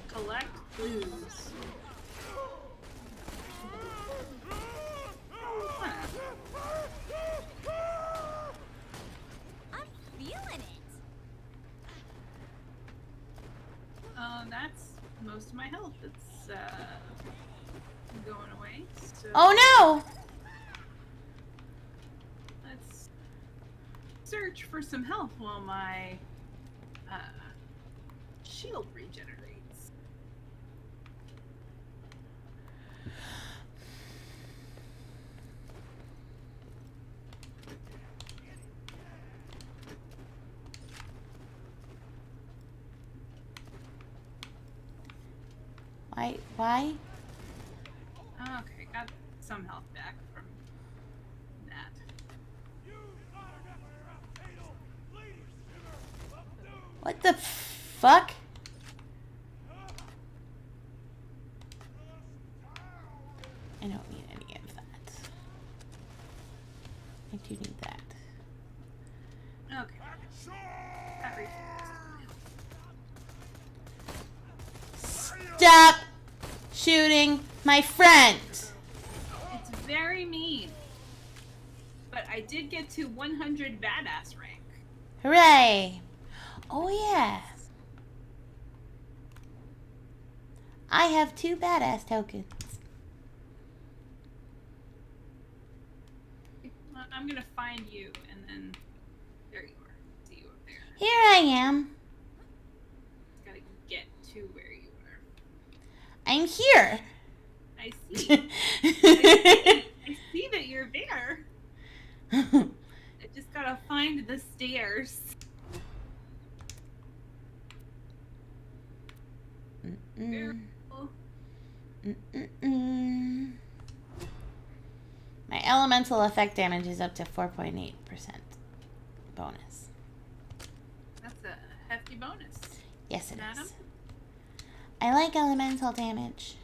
Collect clues. and that's most of my health. It's going away. So Oh no! let's search for some health while my shield regenerates. Why? Okay, got some health back from that. What the fuck? I don't need any of that. I do need that. Okay. That regenerates. Stop shooting my friend! It's very mean. But I did get to 100 badass rank. Hooray! Oh yeah. I have 2 badass tokens. I'm gonna find you, and then there you are. See you up there. Here I am. Just gotta get to where you are. I'm here. I see. I see that you're there. I just gotta find the stairs. Careful. My elemental effect damage is up to 4.8% bonus. That's a hefty bonus. Yes, it Madam? is. I like elemental damage.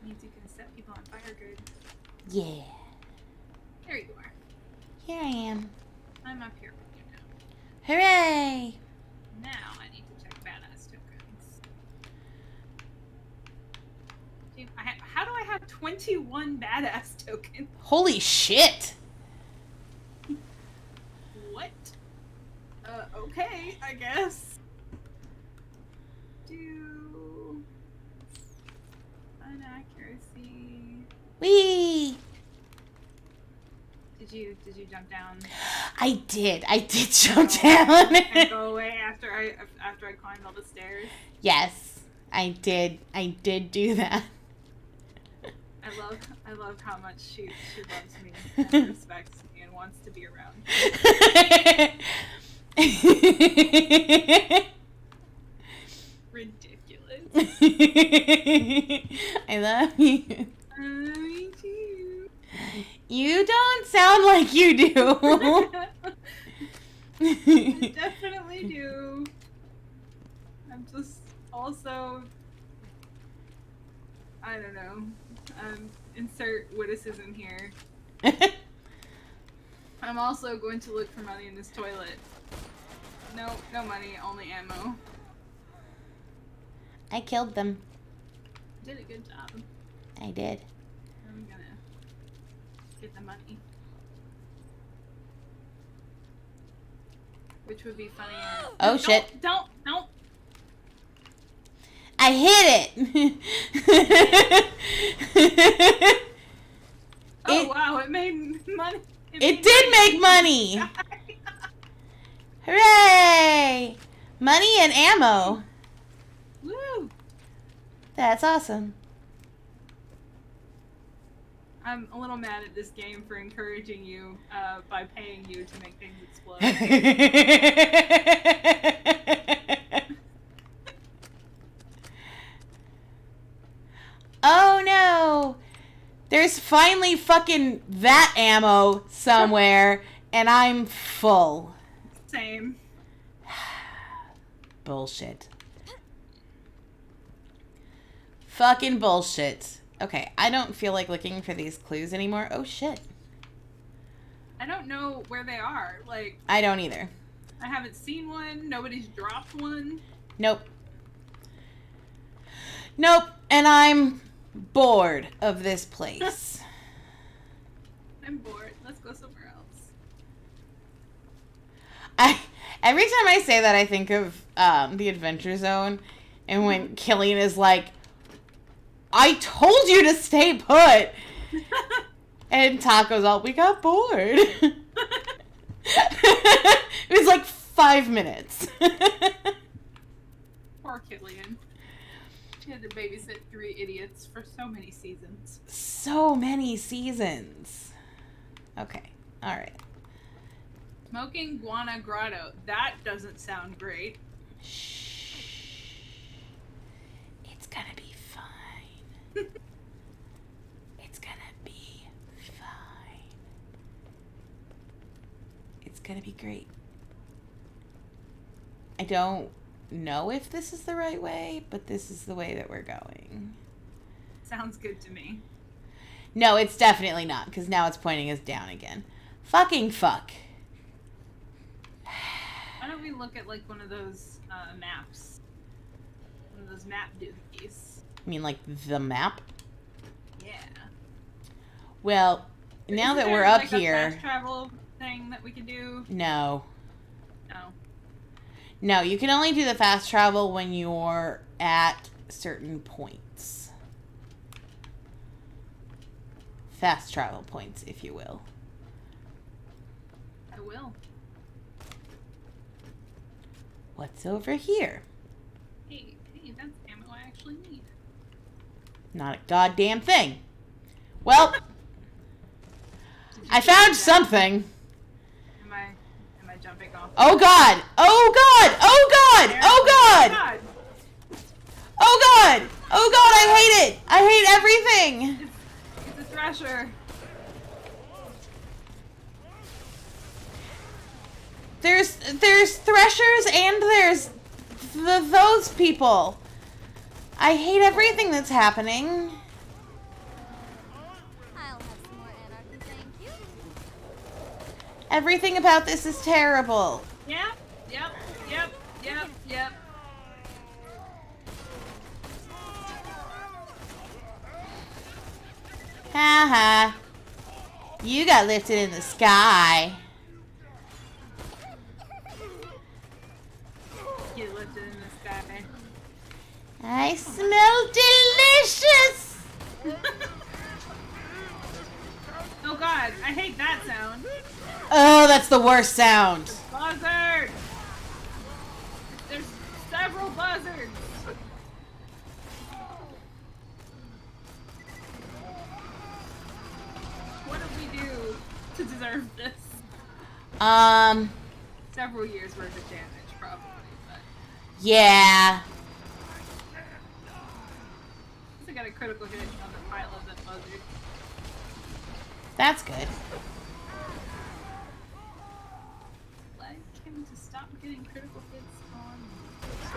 Means you can set people on fire good. Yeah. There you are. Here I am. I'm up here with you now. Hooray! Now I need to check badass tokens. Dude, how do I have 21 badass tokens? Holy shit! What? Okay, I guess. Do inaccuracy. Whee! Did you jump down I did jump down. and go away after I climbed all the stairs? Yes, I did do that. I love how much she loves me and respects me and wants to be around. Ridiculous. I love you. Me too. You don't sound like you do. I definitely do. I'm just also, I don't know. Insert witticism here. I'm also going to look for money in this toilet. No money, only ammo. I killed them. Did a good job. I did. I'm gonna get the money. Which would be funnier. Oh, shit. Don't! I hit it. Oh wow, it made money. It did make money. Hooray! Money and ammo. Woo! That's awesome. I'm a little mad at this game for encouraging you by paying you to make things explode. Oh no! There's finally fucking that ammo somewhere, and I'm full. Same. Bullshit. Fucking bullshit. Okay, I don't feel like looking for these clues anymore. Oh shit. I don't know where they are. Like, I don't either. I haven't seen one. Nobody's dropped one. Nope. Nope, and I'm bored of this place. I'm bored. Let's go somewhere else. Every time I say that, I think of the Adventure Zone, and when Killian is like, "I told you to stay put," and Taco's all, "We got bored." It was like 5 minutes. Poor Killian. He had to babysit 3 idiots for so many seasons. So many seasons. Okay, all right. Smoking Guana Grotto. That doesn't sound great. Shh. It's gonna be fine. It's gonna be fine. It's gonna be great. I don't know if this is the right way, but this is the way that we're going. Sounds good to me. No, it's definitely not, because now it's pointing us down again. Fucking fuck. Why don't we look at like one of those maps? One of those map dookies. I mean, like, the map? Yeah. Well, now Isn't that there, we're up like, a here... fast travel thing that we could do? No. No. No, you can only do the fast travel when you're at certain points. Fast travel points, if you will. I will. What's over here? Hey, that's ammo I actually need. Not a goddamn thing. Well, I found something. Am I jumping off? Oh god! Oh god! Oh god! Oh god! Oh god! Oh god, I hate it! I hate everything! It's a thresher. There's threshers and there's those people. I hate everything that's happening. I'll have some more anarchy, thank you. Everything about this is terrible. Yep. Haha. You got lifted in the sky. Get lifted in the sky. I smell delicious. Oh god, I hate that sound. Oh, that's the worst sound. Buzzard! There's several buzzards. What did we do to deserve this? Several years worth of damage, probably, but Yeah. I got a critical hit on the pile of that buzzard. That's good. Like him to stop getting critical hits on.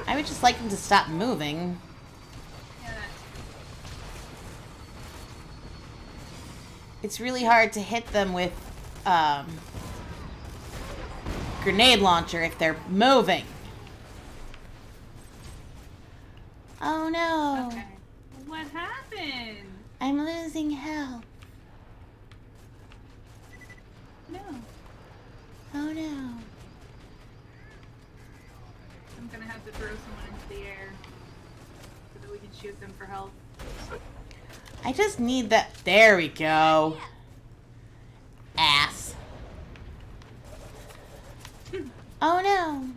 I would just like him to stop moving. Yeah, that's It's really hard to hit them with grenade launcher if they're moving. Oh no. okay. What happened? I'm losing health. No. Oh no. I'm gonna have to throw someone into the air so that we can shoot them for help. I just need that. There we go. Ass. Oh no.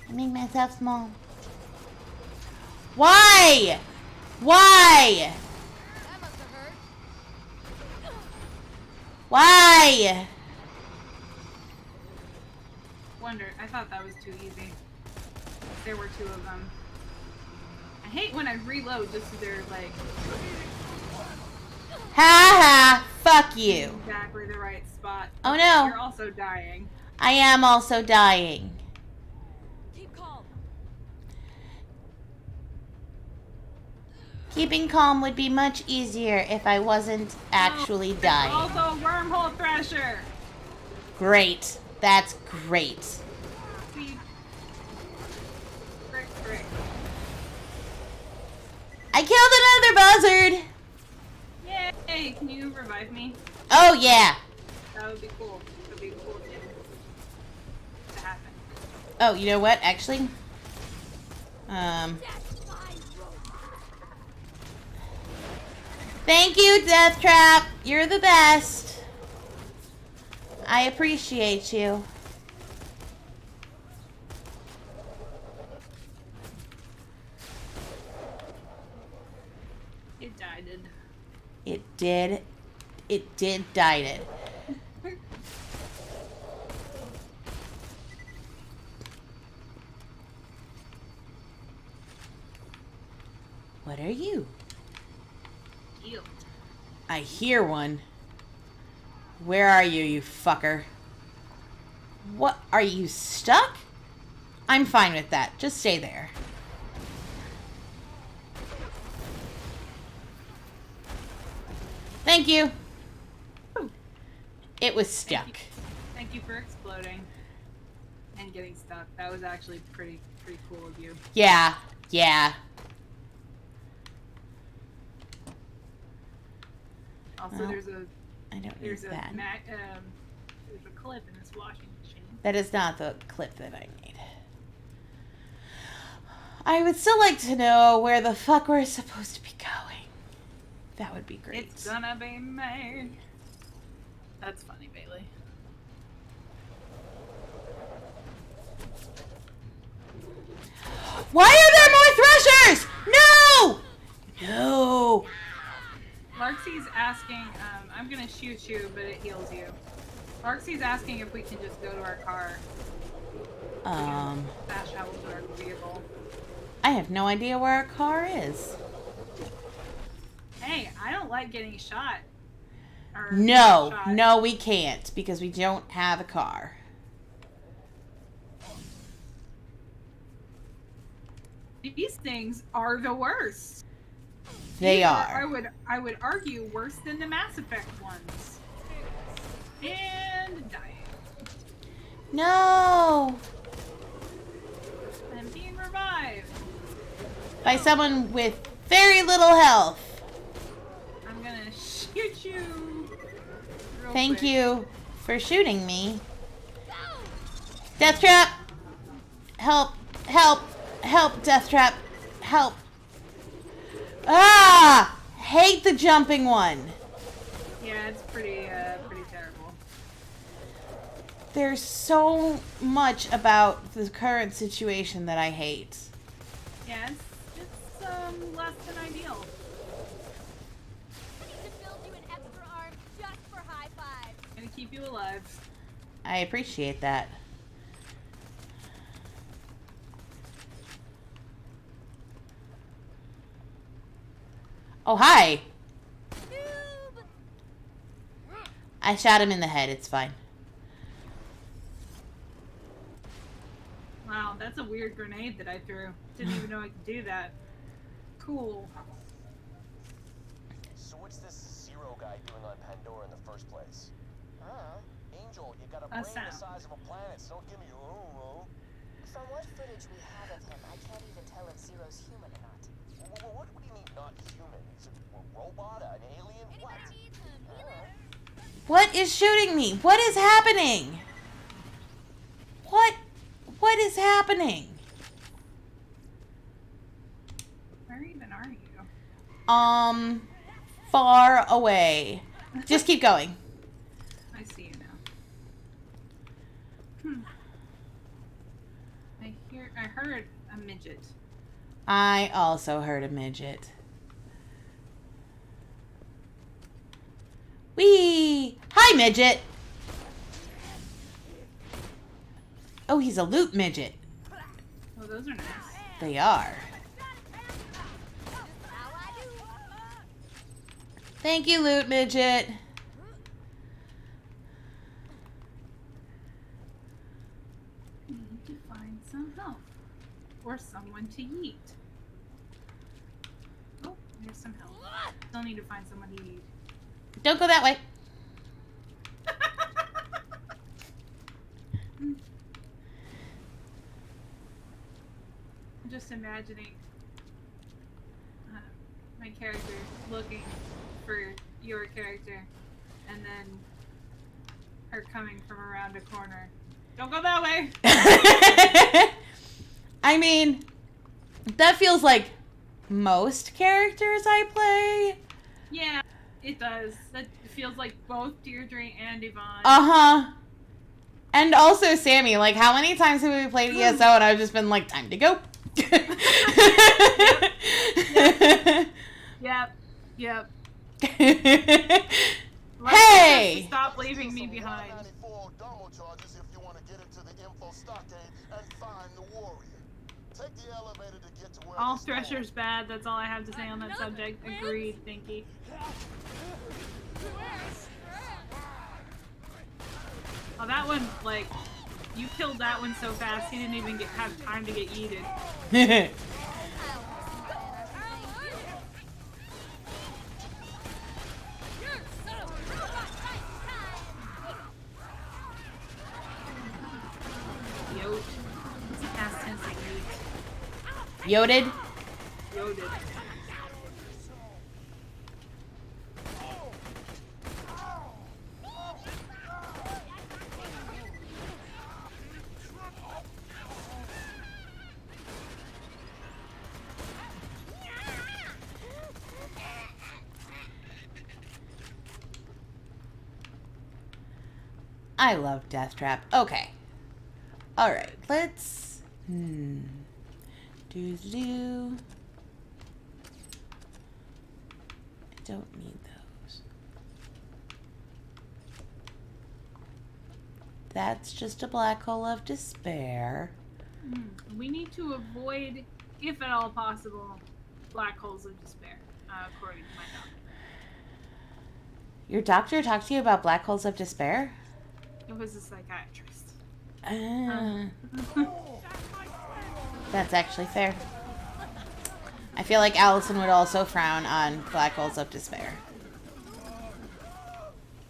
I make myself small. Why? Why? That must have hurt. Why? Wonder, I thought that was too easy. There were 2 of them. I hate when I reload just so they're like Ha ha. Fuck you. exactly the right spot. Oh no. You're also dying. I am also dying. Keep calm. Keeping calm would be much easier if I wasn't actually There's dying. also a wormhole thresher. Great. That's great. See? Frick. I killed another buzzard! Yay! Can you revive me? Oh yeah. That would be cool. That would be a cool thing to Oh, you know what? Actually, thank you, Death Trap. You're the best. I appreciate you. It died. It did. It did died it. What are you? Ew. I hear one. Where are you, you fucker? What? Are you stuck? I'm fine with that. Just stay there. Thank you. It was stuck. Thank you for exploding and getting stuck. That was actually pretty cool of you. Yeah. Yeah. Also, Well, there's a I don't need there's a that. there's a clip in this washing machine. That is not the clip that I need. I would still like to know where the fuck we're supposed to be going. That would be great. It's gonna be me. That's funny, Bailey. Why are there more threshers? No! No. Larxie's asking, I'm gonna shoot you, but it heals you. Larxie's asking if we can just go to our car. Fast travel to our vehicle. I have no idea where our car is. Hey, I don't like getting shot. Or No, shot. no, we can't because we don't have a car. These things are the worst. They These are. I would argue worse than the Mass Effect ones. And dying. No. I'm being revived. By someone with very little health. I'm gonna shoot you. real Thank quick. you for shooting me. Death Trap! Help! Help! Help, Death Trap! Help! Ah! Hate the jumping one. Yeah, it's pretty terrible. There's so much about the current situation that I hate. Yeah, it's less than ideal. I need to build you an extra arm just for high five. Gonna keep you alive. I appreciate that. Oh, hi! Noob. I shot him in the head, it's fine. Wow, that's a weird grenade that I threw. Didn't even know I could do that. Cool. So what's this Zero guy doing on Pandora in the first place? Angel, you got a brain sound. the size of a planet, so don't give me your From what footage we have of him, I can't even tell if Zero's human or not. What do you mean not human? Is it a robot, an alien? What? Anybody needs a healer? What is shooting me? What is happening? What is happening? Where even are you? Far away. Just keep going. I see you now. I heard a midget. I also heard a midget. Whee! Hi, midget! Oh, he's a loot midget. Oh, those are nice. They are. Thank you, loot midget. We need to find some help. Or someone to eat. Oh, there's some help. Still need to find someone to eat. Don't go that way. I'm just imagining my character looking for your character and then her coming from around a corner Don't go that way. I mean, that feels like most characters I play. Yeah, it does. That feels like both Deirdre and Yvonne. Uh-huh. And also Sammy. Like, how many times have we played ESO and I've just been like, time to go? Yep. Hey! Just stop leaving me behind. 194 dermal charges if you want to get into the info stockade and find the warrior. Take the elevator to get to where All they spawn. Thresher's bad. That's all I have to say on that subject. Agreed, Thinky. Oh, that one, like, you killed that one so fast he didn't even have time to get yeeted. Yote. It's a past tense of yeet. Yoted? Yoted. I love Death Trap. Okay. Alright, let's... Do. I don't need those. That's just a black hole of despair. We need to avoid, if at all possible, black holes of despair, according to my doctor. Your doctor talked to you about black holes of despair? It was a psychiatrist. That's actually fair. I feel like Allison would also frown on black holes of despair.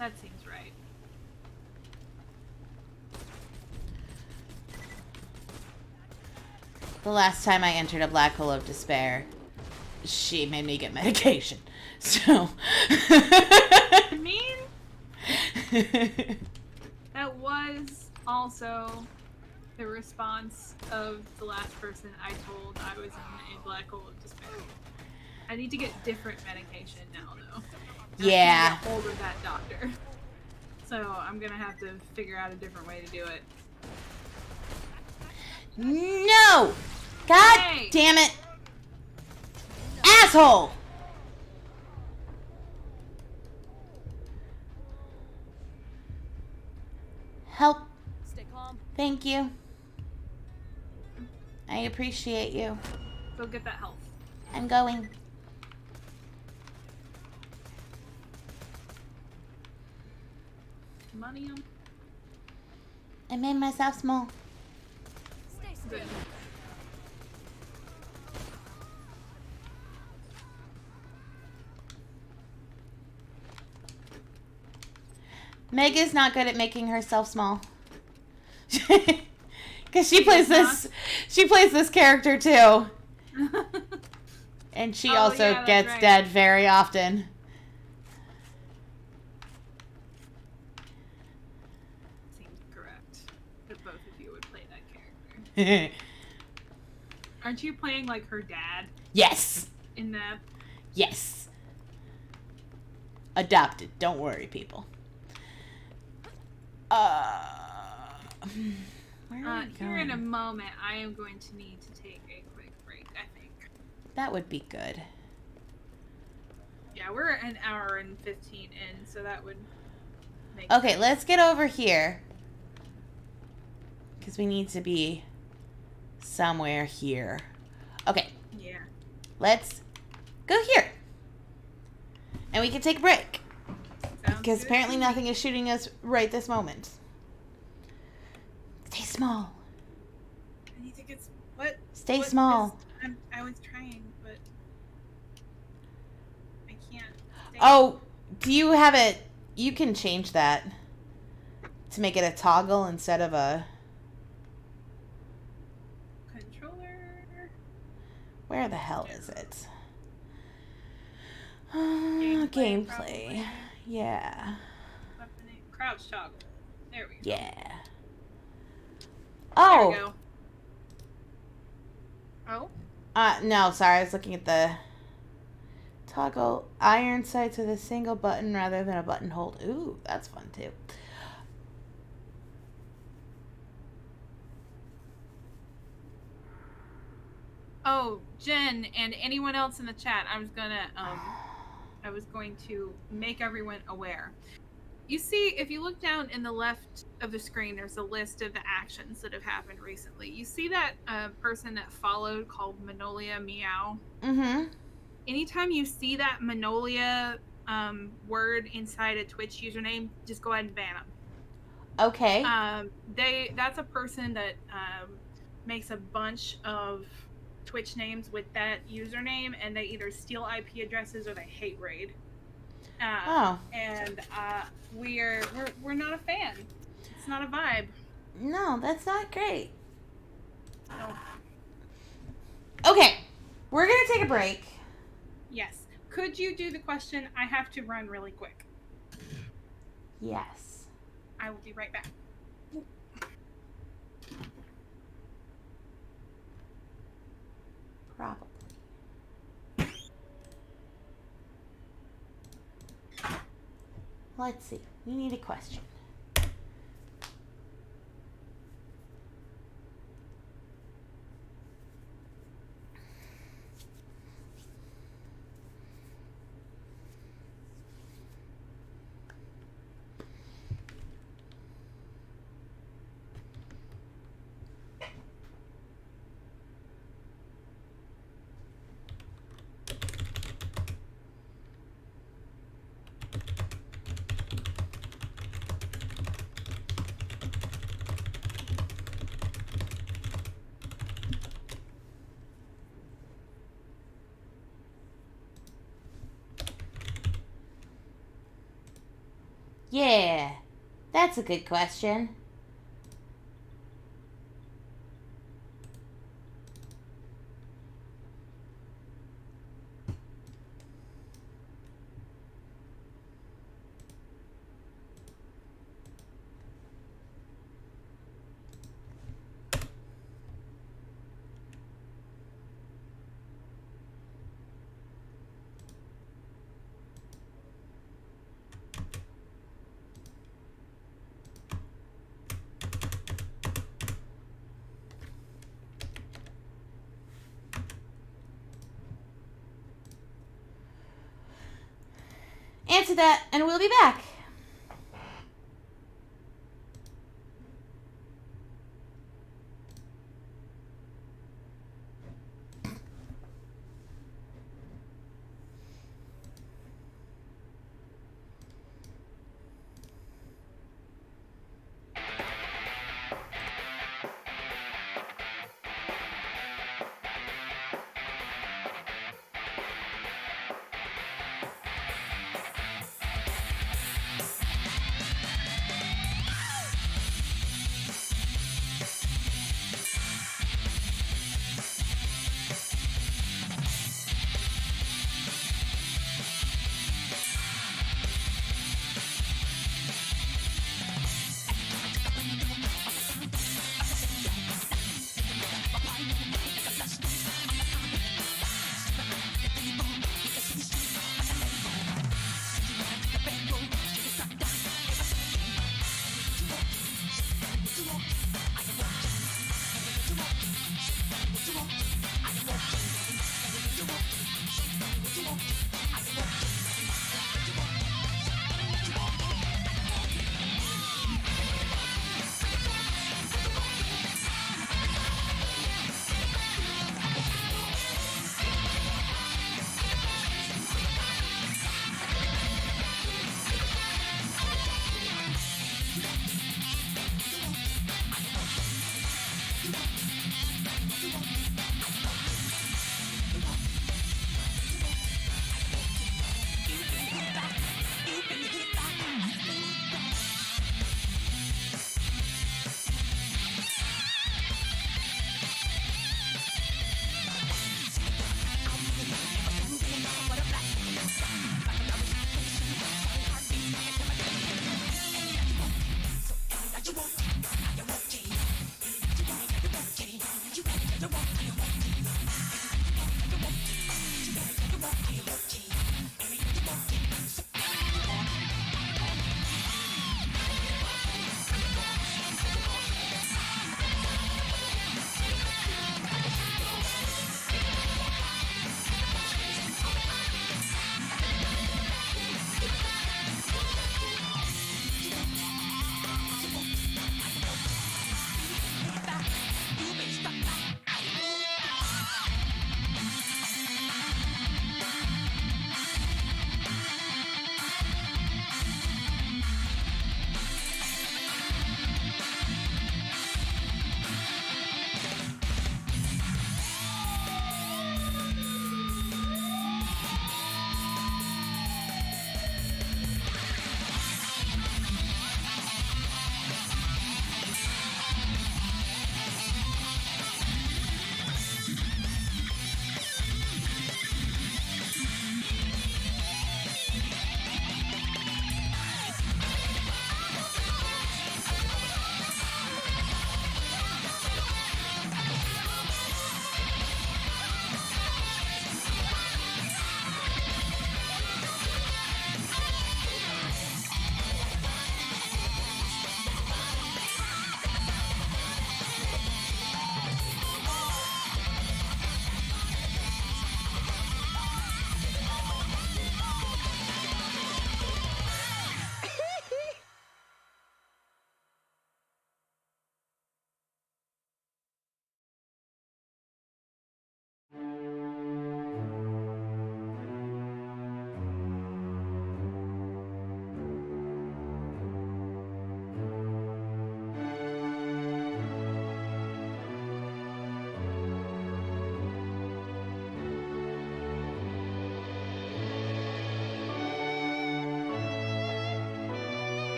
That seems right. The last time I entered a black hole of despair, she made me get medication. So... I mean, that was also the response of the last person I told I was in a black hole of despair. I need to get different medication now, though. Yeah. I can't get hold of that doctor. So I'm gonna have to figure out a different way to do it. No! God Hey! damn it! Asshole! Help. Stay calm. Thank you. I appreciate you. Go get that health. I'm going. Money on. I made myself small. Stay still. Good. Meg is not good at making herself small. Cause she plays this character too. And she Oh, also yeah, that's gets right. dead very often. Seems correct that both of you would play that character. Aren't you playing like her dad Yes. in that? Yes. Adopted. Don't worry, people. Where are we Here in a going? moment, I am going to need to take a quick break, I think. That would be good. Yeah, we're an hour and 15 in, so that would make Okay, sense. let's get over here. Because we need to be somewhere here. Okay, Yeah. let's go here. And we can take a break. Sounds Because good apparently to me. nothing is shooting us right this moment. Stay small. I think it's what? Stay what small. is- I was trying, but I can't. Stay. Oh, do you have it? You can change that to make it a toggle instead of a... Controller. Where the hell is it? Gameplay, Gameplay. probably. Yeah. Weapon- Crouch toggle. There we go. Yeah. Oh. There you go. Oh. No, sorry. I was looking at the toggle iron sights with a single button rather than a button hold. Ooh, that's fun too. Oh, Jen and anyone else in the chat, I was going to make everyone aware. You see, if you look down in the left of the screen, there's a list of the actions that have happened recently. You see that person that followed called Manolia Meow? Mm-hmm. Anytime you see that Manolia word inside a Twitch username, just go ahead and ban them. Okay. That's a person that makes a bunch of Twitch names with that username, and they either steal IP addresses or they hate raid. And we're not a fan. It's not a vibe. No, that's not great. No. Okay, we're gonna take a break. Yes. Could you do the question? I have to run really quick. Yes. I will be right back. Probably. Let's see. We need a question. Yeah, that's a good question. Answer that, and we'll be back.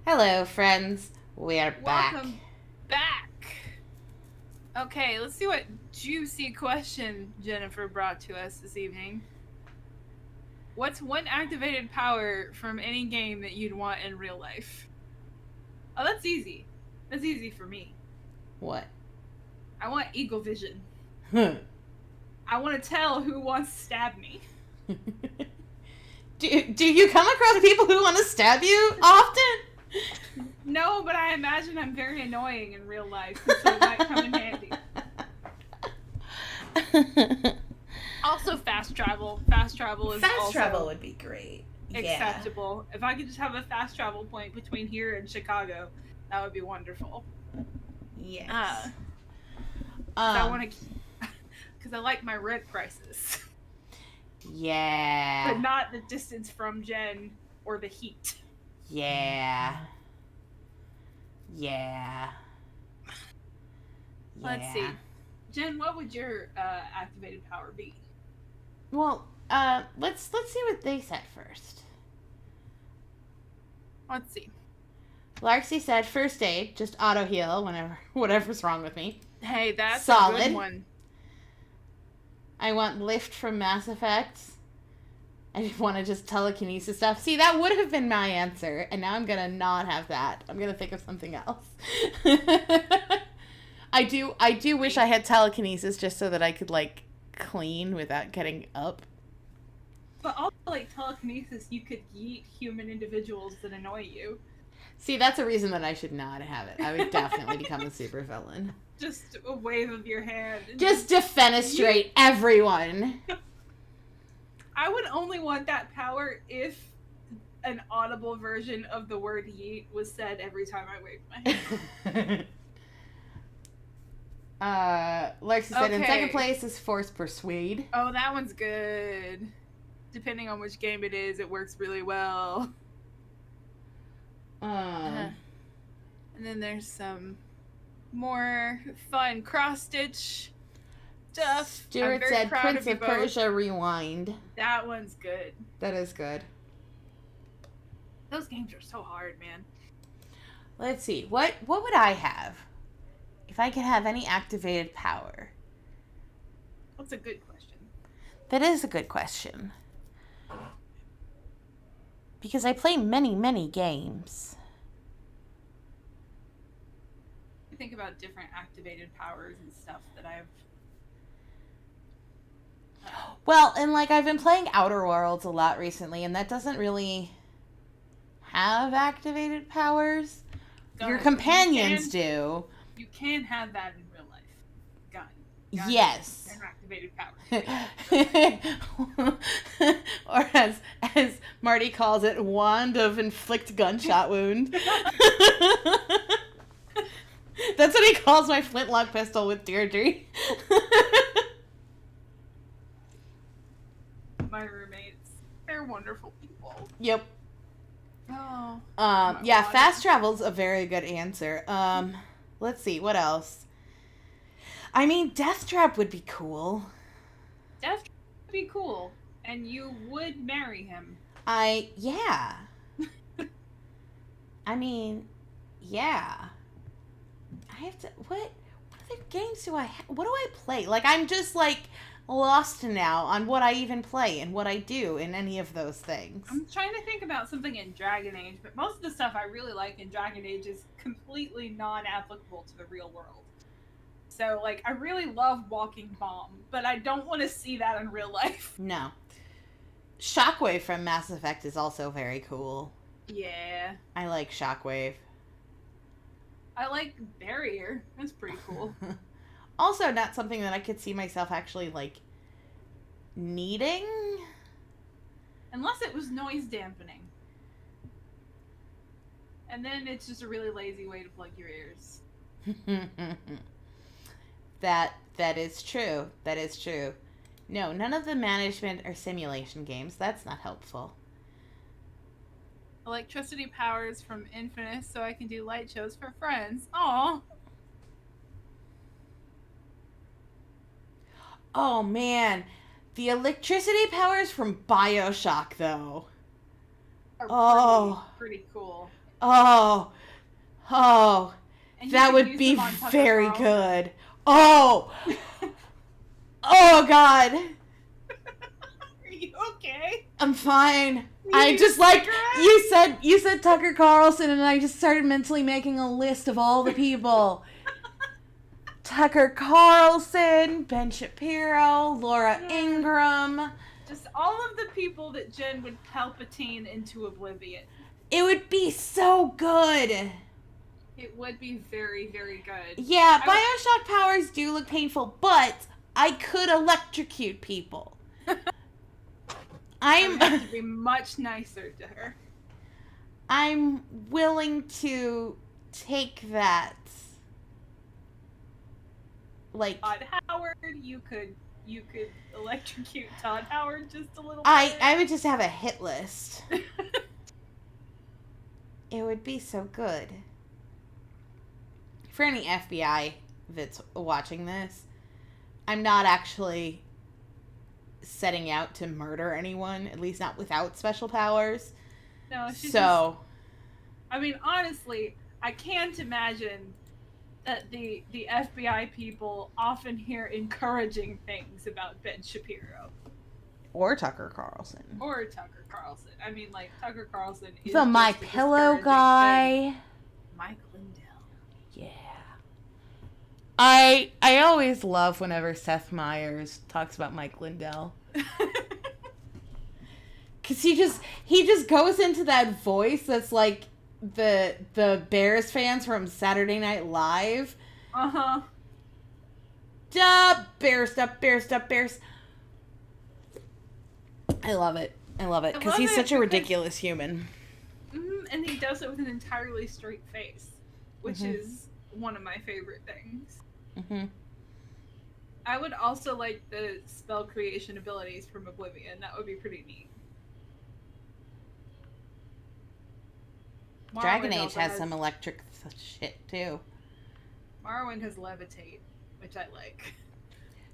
Hello, friends. We're back. Welcome back. Okay, let's see what juicy question Jennifer brought to us this evening. What's one activated power from any game that you'd want in real life? Oh, that's easy. That's easy for me. What? I want eagle vision. do I want to tell who wants to stab me. do you come across people who want to stab you often? No, but I imagine I'm very annoying in real life, so it might come in handy. Also, fast travel. Fast travel is also would be great. acceptable. If I could just have a fast travel point between here and Chicago, that would be wonderful. Yes. I want to, because I like my rent prices, Yeah. but not the distance from Jen or the heat. Yeah. Let's see, Jen, what would your activated power be? Well, let's see what they said first. Let's see. Larksy said first aid, just auto heal whatever's wrong with me. Hey, that's a Solid. good one. I want lift from Mass Effect. I want to just telekinesis stuff. See, that would have been my answer, and now I'm gonna not have that. I'm gonna think of something else. I do wish I had telekinesis just so that I could like clean without getting up. But also, like telekinesis, you could yeet human individuals that annoy you. See, that's a reason that I should not have it. I would definitely become a supervillain. Just a wave of your hand. Just defenestrate everyone. I would only want that power if an audible version of the word yeet was said every time I waved my hand. Lexi said in Okay. second place is Force Persuade. Oh, that one's good. Depending on which game it is, it works really well. And then there's some more fun cross-stitch stuff. I'm Stuart very said proud Prince of you of both. Persia Rewind. That one's good. That is good. Those games are so hard, man. Let's see. What would I have if I could have any activated power? That's a good question. That is a good question. Because I play many, many games. I think about different activated powers and stuff that I've... Well, and like I've been playing Outer Worlds a lot recently, and that doesn't really have activated powers. Your Gun. companions do. You can have that in real life. Gun. Yes. An activated power. Or as Marty calls it, wand of inflict gunshot wound. That's what he calls my flintlock pistol with Deirdre. My roommates, they're wonderful people. Yep. Oh. Yeah, God. fast travel's a very good answer. Let's see, what else? I mean, Death Trap would be cool. Death would be cool, and you would marry him. Yeah. I mean, yeah. I have to, what other games do I what do I play? Like, I'm just, like, lost now on what I even play and what I do in any of those things. I'm trying to think about something in Dragon Age, but most of the stuff I really like in Dragon Age is completely non-applicable to the real world. So, like, I really love Walking Bomb, but I don't want to see that in real life. No. Shockwave from Mass Effect is also very cool. Yeah. I like Shockwave. I like Barrier. That's pretty cool. Also, not something that I could see myself actually, like, needing. Unless it was noise dampening. And then it's just a really lazy way to plug your ears. That is true. That is true. No, none of the management or simulation games. That's not helpful. Electricity powers from Infinite so I can do light shows for friends. Aw. Oh, man. The electricity powers from BioShock, though. Are Oh. pretty cool. Oh. Oh. And you That could would use be them on Tucker very Carlson. good. Oh. Oh, God. Are you okay? I'm fine. You I need just a like cigarette? you said Tucker Carlson, and I just started mentally making a list of all the people. Tucker Carlson, Ben Shapiro, Laura Ingraham. Just all of the people that Jen would Palpatine into oblivion. It would be so good. It would be very, very good. Yeah, Bioshock powers do look painful, but I could electrocute people. I would have to be much nicer to her. I'm willing to take that. Like, Todd Howard, you could electrocute Todd Howard just a little bit. I would just have a hit list. It would be so good. For any FBI that's watching this, I'm not actually setting out to murder anyone, at least not without special powers. No, she's I mean, honestly, I can't imagine that the FBI people often hear encouraging things about Ben Shapiro. Or Tucker Carlson. Or Tucker Carlson. I mean, like, Tucker Carlson is The My just a Pillow discouraging guy. thing. Mike Lindell. Yeah. I always love whenever Seth Meyers talks about Mike Lindell. Cause he just goes into that voice that's like the Bears fans from Saturday Night Live. Uh-huh. Bears. I love it. Because he's such a ridiculous human. And he does it with an entirely straight face, which is one of my favorite things. I would also like the spell creation abilities from Oblivion. That would be pretty neat. Dragon Age has some electric shit too. Morrowind has levitate, which I like.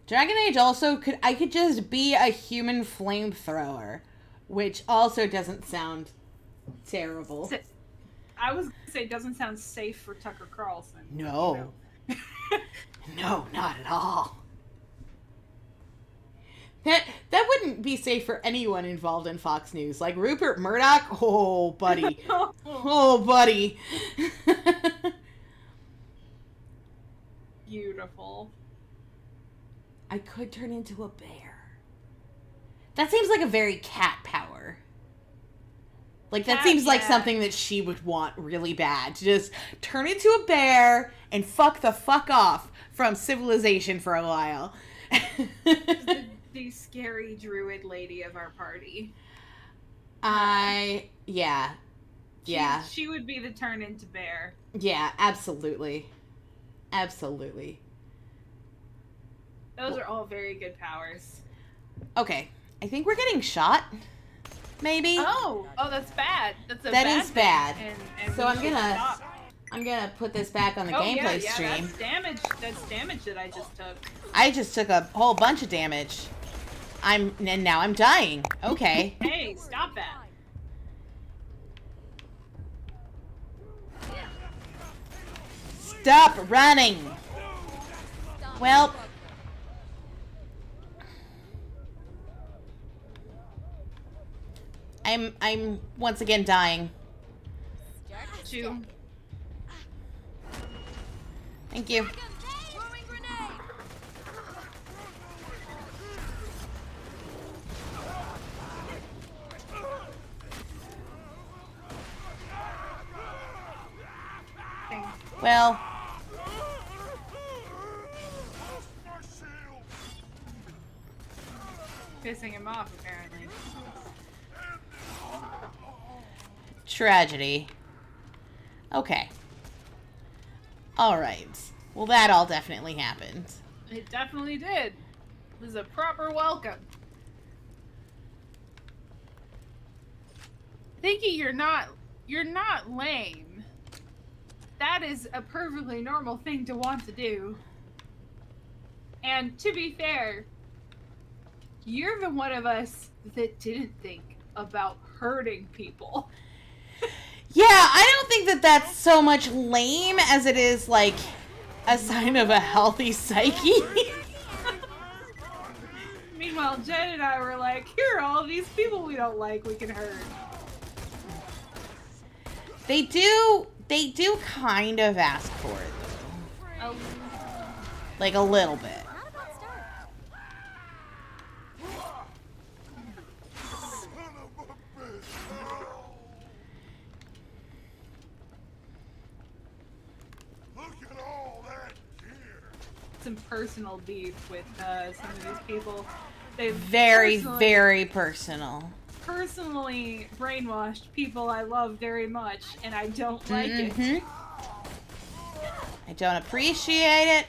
Dragon Age also I could just be a human flamethrower, which also doesn't sound terrible. I was gonna say it doesn't sound safe for Tucker Carlson. No. No, not at all. That wouldn't be safe for anyone involved in Fox News. Like Rupert Murdoch, oh buddy. Oh buddy. Beautiful. I could turn into a bear. That seems like a very cat power. Like, that seems like something that she would want really bad. To just turn into a bear and fuck the fuck off from civilization for a while. The scary druid lady of our party. Yeah. She would be the turn into bear. Yeah, absolutely. Absolutely. Those are all very good powers. Okay, I think we're getting shot. Maybe. Oh, that's bad. That is bad. And so I'm gonna put this back on the gameplay stream. That's damage. That's damage that I just took. I just took a whole bunch of damage. And now I'm dying. Okay. Hey, stop that. Stop running. Well. I'm once again dying. Two. Thank you. Well. Pissing him off, apparently. Tragedy. Okay. Alright. Well, that all definitely happened. It definitely did. It was a proper welcome. Thinky, you're not lame. That is a perfectly normal thing to want to do. And to be fair, you're the one of us that didn't think about hurting people. Yeah, I don't think that that's so much lame as it is like a sign of a healthy psyche. Meanwhile, Jen and I were like, here are all these people we don't like we can hurt. They do kind of ask for it though. Oh, Like a little bit. Not a bad start. Look at all that gear. some personal beef with some of these people. They've Very, personally- very personal. personally brainwashed people I love very much, and I don't like it. Mhm. I don't appreciate it.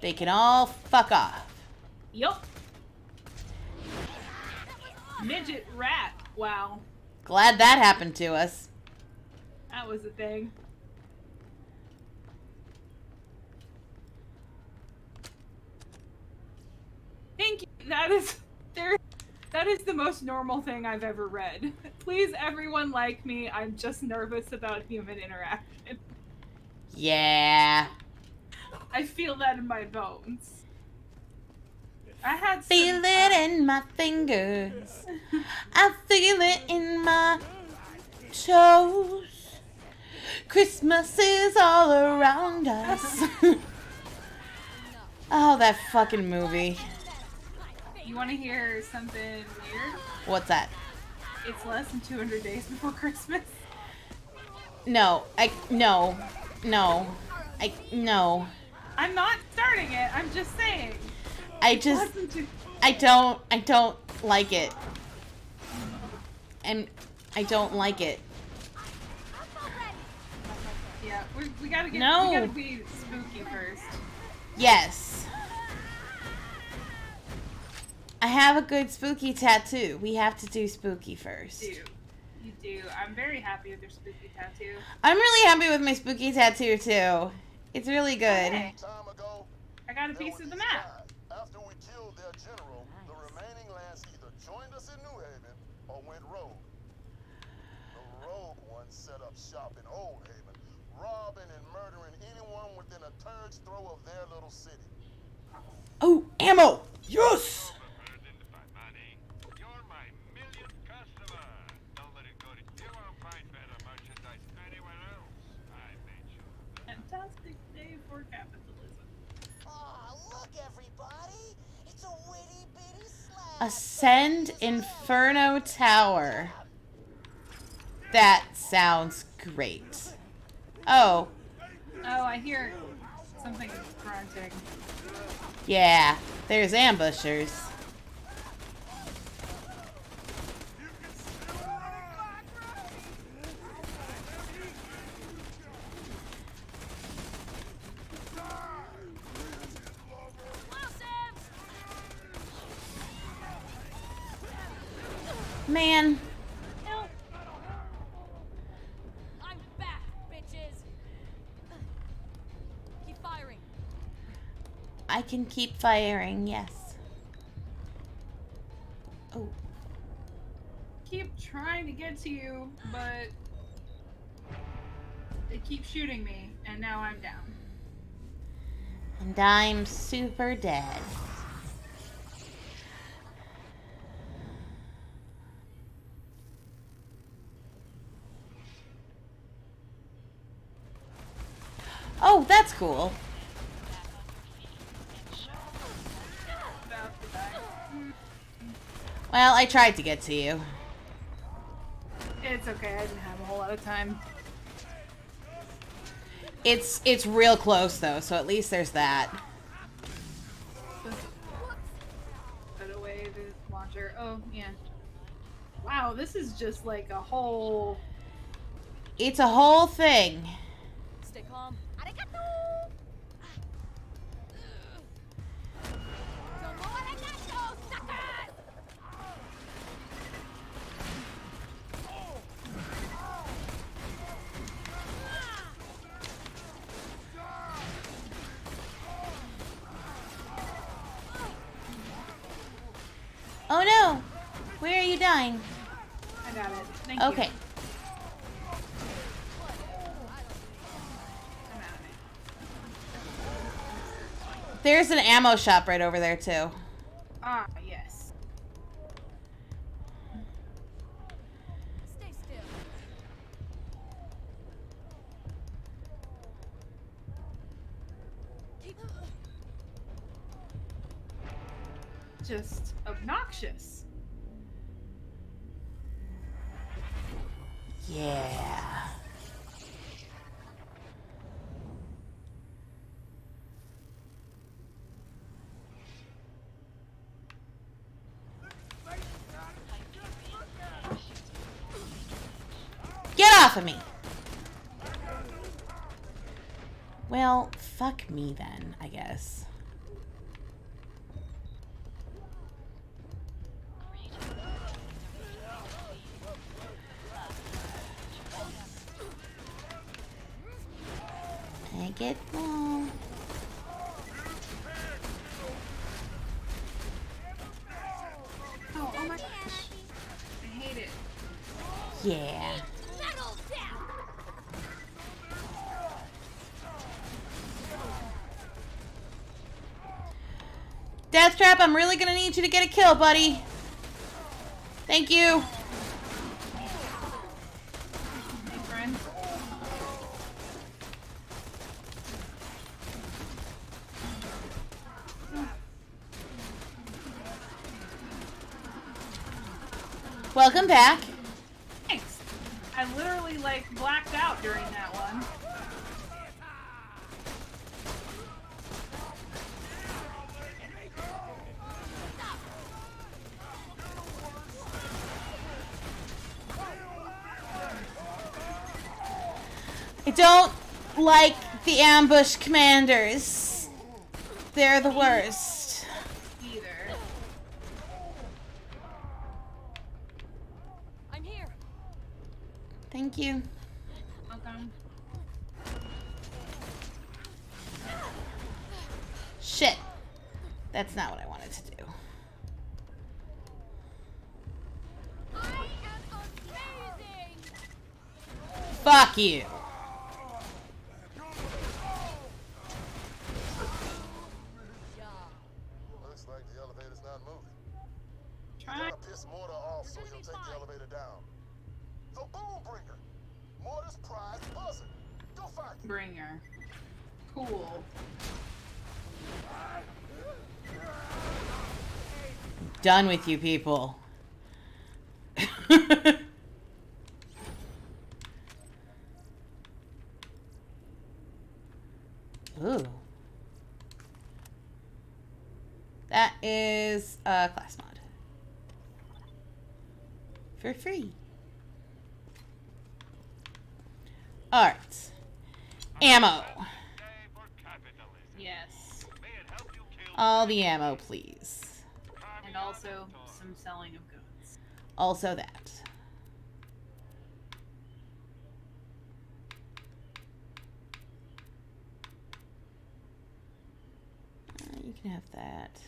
They can all fuck off. Yup. Midget rat. Wow, Glad that happened to us. that was a thing. Thank you. That is the most normal thing I've ever read. Please, everyone like me. I'm just nervous about human interaction. Yeah. I feel that in my bones. I had some, Feel it in my fingers. I feel it in my toes. Christmas is all around us. Oh, that fucking movie. You want to hear something weird? What's that? It's less than 200 days before Christmas. No. No. I'm not starting it. I'm just saying. I don't like it. And I don't like it. Yeah, we gotta get. No. We gotta be spooky first. Yes. I have a good spooky tattoo. We have to do spooky first. You do. I'm very happy with your spooky tattoo. I'm really happy with my spooky tattoo too. It's really good. Okay. Time ago, I got a there piece were of the these map. guys. After we killed their general, the remaining lands either joined us in New Haven or went rogue. The rogue ones set up shop in Old Haven, robbing and murdering anyone within a turn's throw of their little city. Oh, ammo! Yes! You're my millionth customer. Don't let it go to you. Won't find better merchandise anywhere else. I made sure. Fantastic day for capitalism. Ah, look, everybody! It's a witty bitty slab. Ascend Inferno Tower. That sounds great. Oh, Oh, I hear something grunting. yeah. There's ambushers. Man, Help! I'm back, bitches. Keep firing. I can keep firing, yes. Oh, Keep trying to get to you, but they keep shooting me, and now I'm down. and I'm super dead. Oh, that's cool. About to die. Well, I tried to get to you. It's okay. I didn't have a whole lot of time. It's real close though, so at least there's that. Put away the launcher. Oh yeah. Wow, this is just like a whole. It's a whole thing. Stay calm. Arigato! Domo arigato, suckers! Oh you dying? I got it. Thank you. Okay. I'm out of it. There's an ammo shop right over there, too. Ah, yes. Stay still. Keep. Just obnoxious. Yeah. Get off of me! Well, fuck me then, I guess. Take it long. Oh my gosh. I hate it. Yeah. Settle down. Deathtrap, I'm really gonna need you to get a kill, buddy. Thank you. Hey, friend. Welcome back. Thanks. I literally, like, blacked out during that one. I don't like the ambush commanders. They're the worst. Either. I'm here. Thank you. Okay. Shit. That's not what I wanted to do. I am amazing. Fuck you. Looks like the elevator's not moving. Try. Gotta piss Mortar off so he'll take the elevator down. The Boombringer! Mortar's prize buzzer! Go find it! Bringer. Cool. Done with you people. Ooh. That is a class mod. For free. Alright. Ammo. Day for capitalism. Yes. May it help you kill All the ammo, please. And also some selling of guns. Also that. You can have that.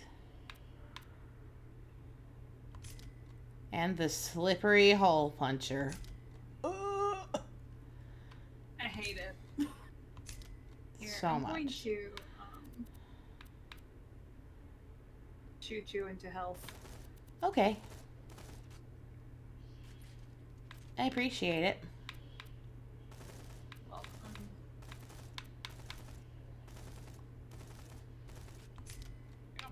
And the slippery hole puncher. I hate it. Here, So I'm going much. to shoot you into health. Okay. I appreciate it. Welcome. Go.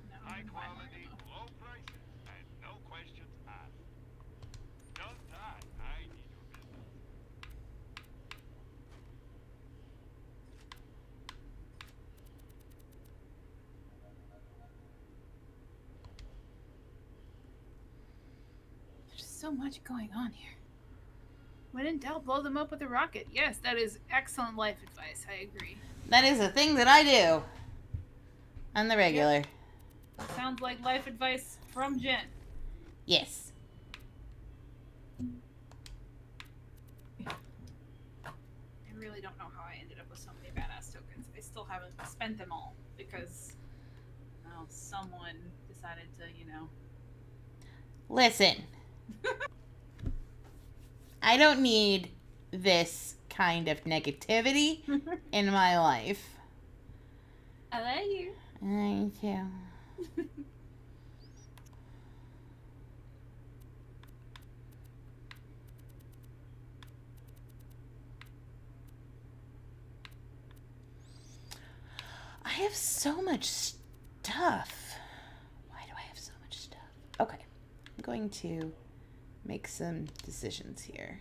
No, high I'm fine, quality, I'm low prices, and no questions asked. Don't die. I need your business. There's so much going on here. When in doubt, blow them up with a rocket. Yes, that is excellent life advice. I agree. That is a thing that I do. On the regular. Sounds like life advice from Jen. Yes. I really don't know how I ended up with so many badass tokens. I still haven't spent them all because, well, someone decided to, Listen. I don't need this kind of negativity in my life. I love you. I too. I have so much stuff. Why do I have so much stuff? Okay. I'm going to make some decisions here.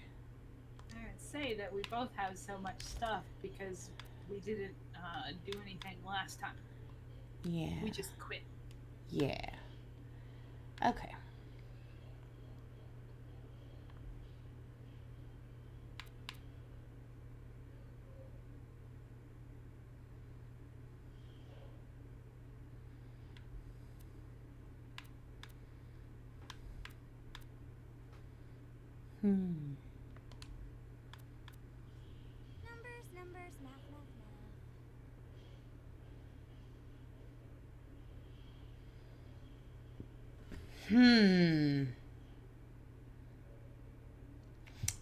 I would say that we both have so much stuff because we didn't do anything last time. Yeah. We just quit. Yeah. Okay. Numbers, math, math, math.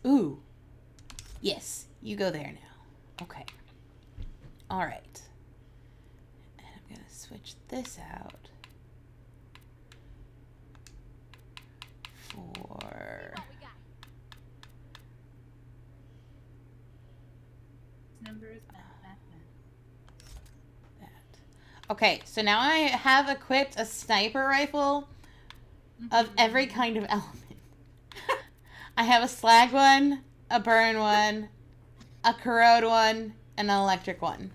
Ooh. Yes, you go there now. Okay. All right. And I'm going to switch this out for What we got? Numbers, math, math, math. that. Okay, so now I have equipped a sniper rifle of every kind of element. I have a slag one, a burn one, a corrode one, and an electric one.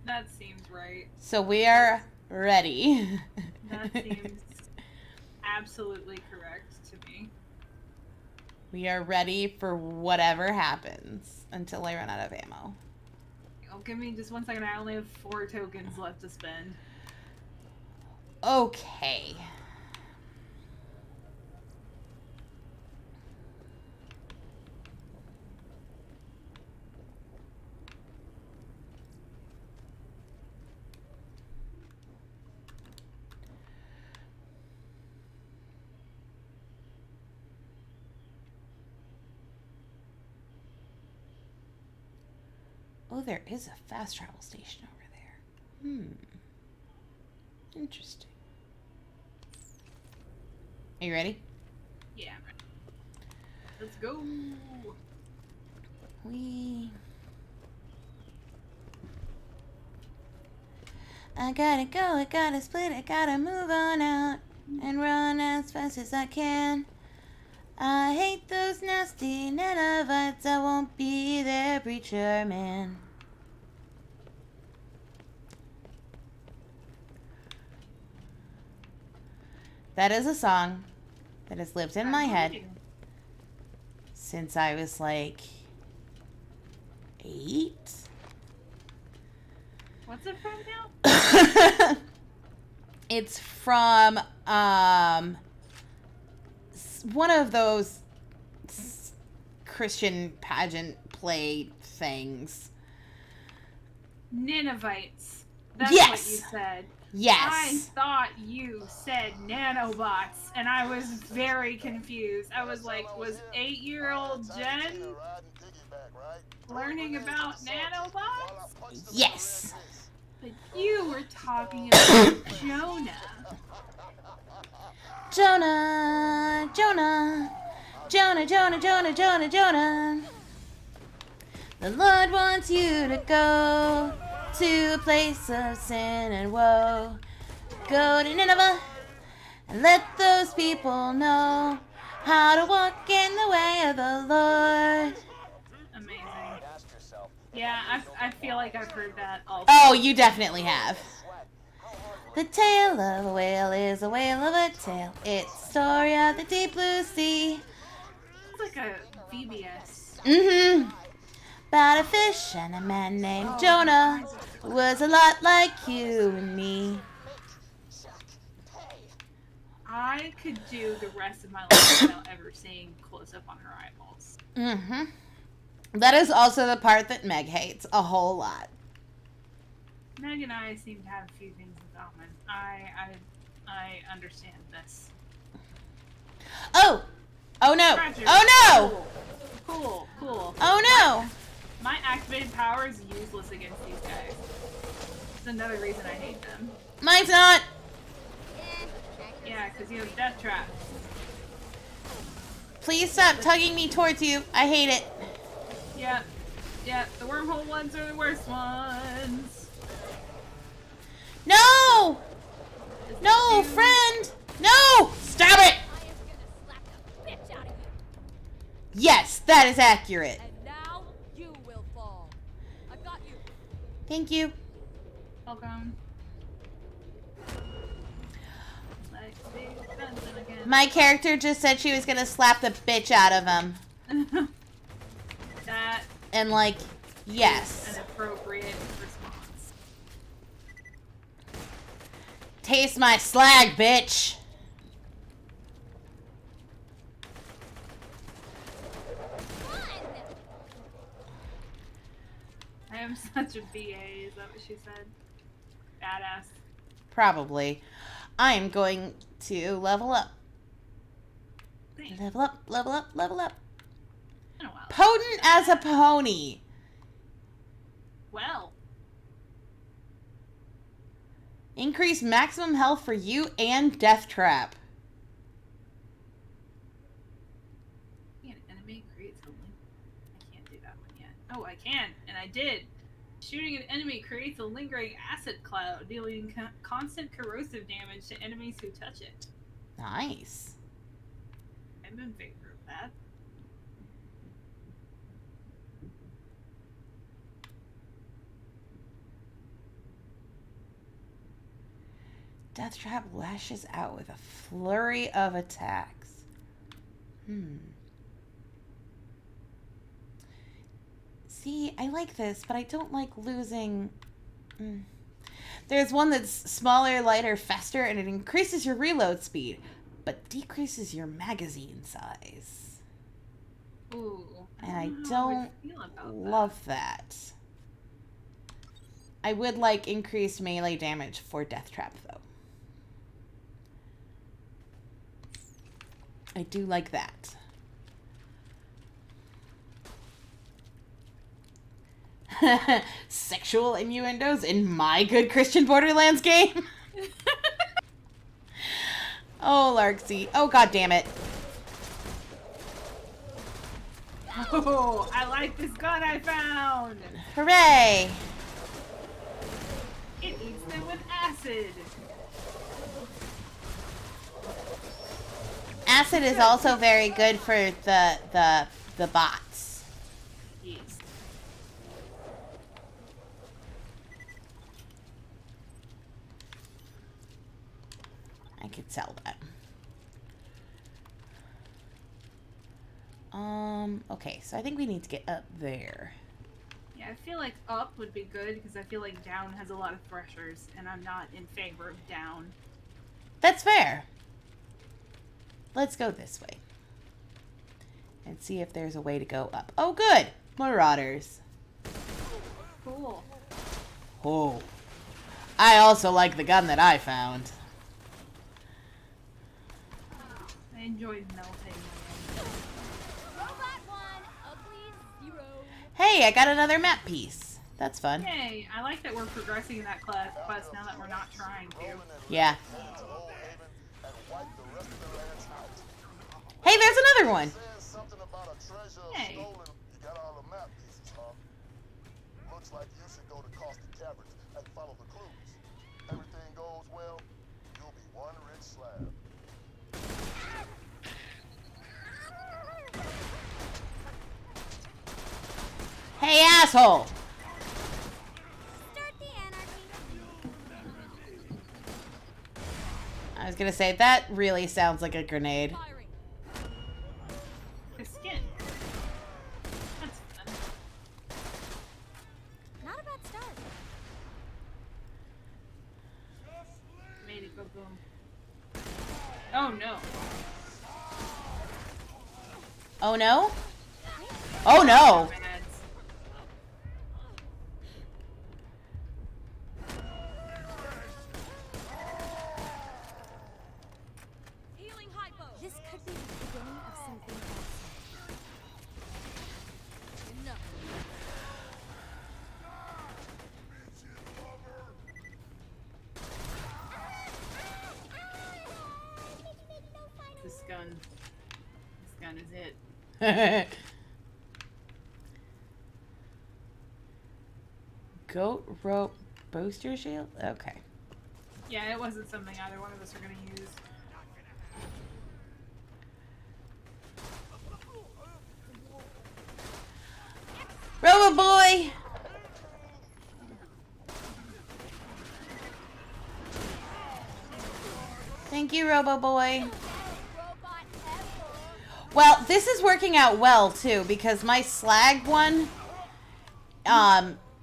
That seems right. So we are ready. That seems absolutely correct to me. We are ready for whatever happens until I run out of ammo. Oh, give me just 1 second. I only have 4 tokens left to spend. Okay. Oh, there is a fast travel station over there. Interesting. Are you ready? Yeah, I'm ready. Let's go. I gotta go, I gotta split, I gotta move on out and run as fast as I can. I hate those nasty Ninevites, I won't be their preacher man. That is a song that has lived in my head since I was like 8. What's it from now? It's from one of those Christian pageant play things. Ninevites. That's Yes. what you said. Yes. I thought you said nanobots, and I was very confused. I was like, was 8-year-old Jen learning about nanobots? Yes. But you were talking about Jonah. Jonah, Jonah, Jonah, Jonah, Jonah, Jonah, Jonah. The Lord wants you to go to a place of sin and woe. Go to Nineveh and let those people know how to walk in the way of the Lord. Amazing. Yeah, I feel like I've heard that also. Oh, you definitely have. The tale of a whale is a whale of a tale. It's the story of the deep blue sea. It's like a VBS. Mm-hmm. About a fish and a man named Jonah, who was a lot like you and me. I could do the rest of my life without ever seeing close up on her eyeballs. Mm-hmm. That is also the part that Meg hates a whole lot. Meg and I seem to have a few things in common. I understand this. Oh! Oh no! Roger. Oh Cool. Cool. no! Oh My activated power is useless against these guys. That's another reason I hate them. no! Mine's not! Yeah, because you have death trap. Please stop tugging me towards you. I hate it. Yeah. Yeah, the wormhole ones are the worst ones. No! No, friend! No! Stop it! I am gonna slap the bitch out of you. Yes, that is accurate. And now you will fall. I've got you. Thank you. Welcome. Like big fencing again. My character just said she was gonna slap the bitch out of him. That And like, yes. an appropriate response. Taste my slag, bitch. I am such a BA, is that what she said? Badass. Probably. I am going to level up. Thanks. Level up, level up, level up. Been a while. Potent as a pony. Well, Increase maximum health for you and death trap. an enemy creates a link. I can't do that one yet. Oh, I can, and I did. Shooting an enemy creates a lingering acid cloud, dealing constant corrosive damage to enemies who touch it. Nice. I'm in favor of that. Death trap lashes out with a flurry of attacks. See, I like this, but I don't like losing. There's one that's smaller, lighter, faster, and it increases your reload speed, but decreases your magazine size. Ooh. And I know how don't feel about love that. I would like increased melee damage for death trap, though. I do like that. Sexual innuendos in my good Christian Borderlands game? Oh, Larksy. Oh, god damn it. Oh, I like this gun I found! Hooray! It eats them with acid! Acid is also very good for the bots. Yes. I could sell that. Okay, so I think we need to get up there. Yeah, I feel like up would be good because I feel like down has a lot of threshers, and I'm not in favor of down. That's fair. Let's go this way. And see if there's a way to go up. Oh, good! Marauders. Cool. Oh. I also like the gun that I found. I enjoyed melting. Robot 1, ugly 0. Hey, I got another map piece. That's fun. Yay! I like that we're progressing in that quest now that we're not trying to. Yeah. Hey, there's another one. Hey. You got all the map pieces, huh? Looks like you should go to Costa Caverns and follow the clues. Everything goes well, you'll be one rich slab. Hey, asshole. Start the anarchy. I was gonna say, that really sounds like a grenade. Firing. The skin. That's fun. Not a bad start. Made it go boom. Oh no. Oh no? Oh no! Bad. gun is it. Goat rope booster shield? Okay. Yeah, it wasn't something either one of us are gonna use. Robo Boy! Thank you, Robo Boy. Robot ever. Well, this is working out well, too, because my slag one,